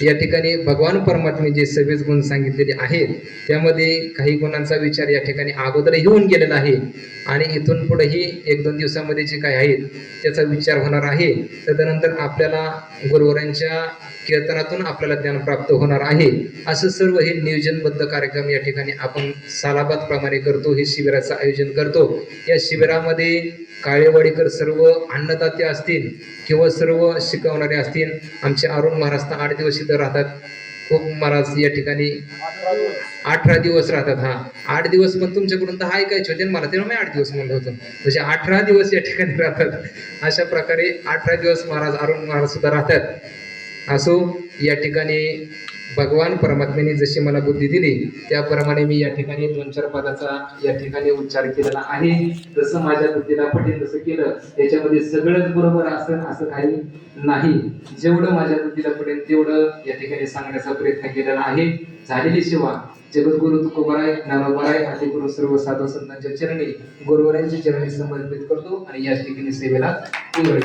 या ठिकाणी भगवान परमात्मे जे 26 गुण सांगितलेले आहेत त्यामध्ये काही गुणांचा विचार या ठिकाणी अगोदर येऊन गेलेला आहे आणि इथून पुढेही 1-2 दिवसामध्ये जे काय आहेत त्याचा विचार होणार आहे. तदनंतर आपल्याला गुरुवरांच्या कीर्तनातून आपल्याला ज्ञान प्राप्त होणार आहे. असं सर्व हे नियोजनबद्ध कार्यक्रम या ठिकाणी आपण सालाबाद प्रमाणे करतो. हे शिबिराचं आयोजन करतो. या शिबिरामध्ये काळेवाडीकर सर्व अन्नदाते असतील किंवा सर्व शिकवणारे असतील. आमचे अरुण महाराज तर 8 दिवस इथं राहतात. खूप महाराज या ठिकाणी 18 दिवस राहतात. हा 8 दिवस पण तुमच्याकडून तर हाय काय होते मला, तेव्हा मी 8 दिवस म्हणलं होतं. म्हणजे 18 दिवस या ठिकाणी राहतात. अशा प्रकारे 18 दिवस महाराज अरुण महाराज सुद्धा राहतात. असो, या ठिकाणी भगवान परमात्म्याने जशी मला बुद्धी दिली त्याप्रमाणे मी या ठिकाणी 2-4 पदाचा या ठिकाणी उच्चार केलेला आहे. जसं माझ्या बुद्धीला पटेल तसं केलं. त्याच्यामध्ये सगळंच बरोबर असं काही नाही. जेवढं माझ्या बुद्धीला पटेल तेवढं या ठिकाणी सांगण्याचा प्रयत्न केलेला आहे. झालेली सेवा जगद्गुरु तुकोबाराय ज्ञानोबाराय आदी करून सर्व साधू संतांच्या चरणी गुरुवरांच्या चरणी समर्पित करतो आणि या ठिकाणी सेवेला पूर्ण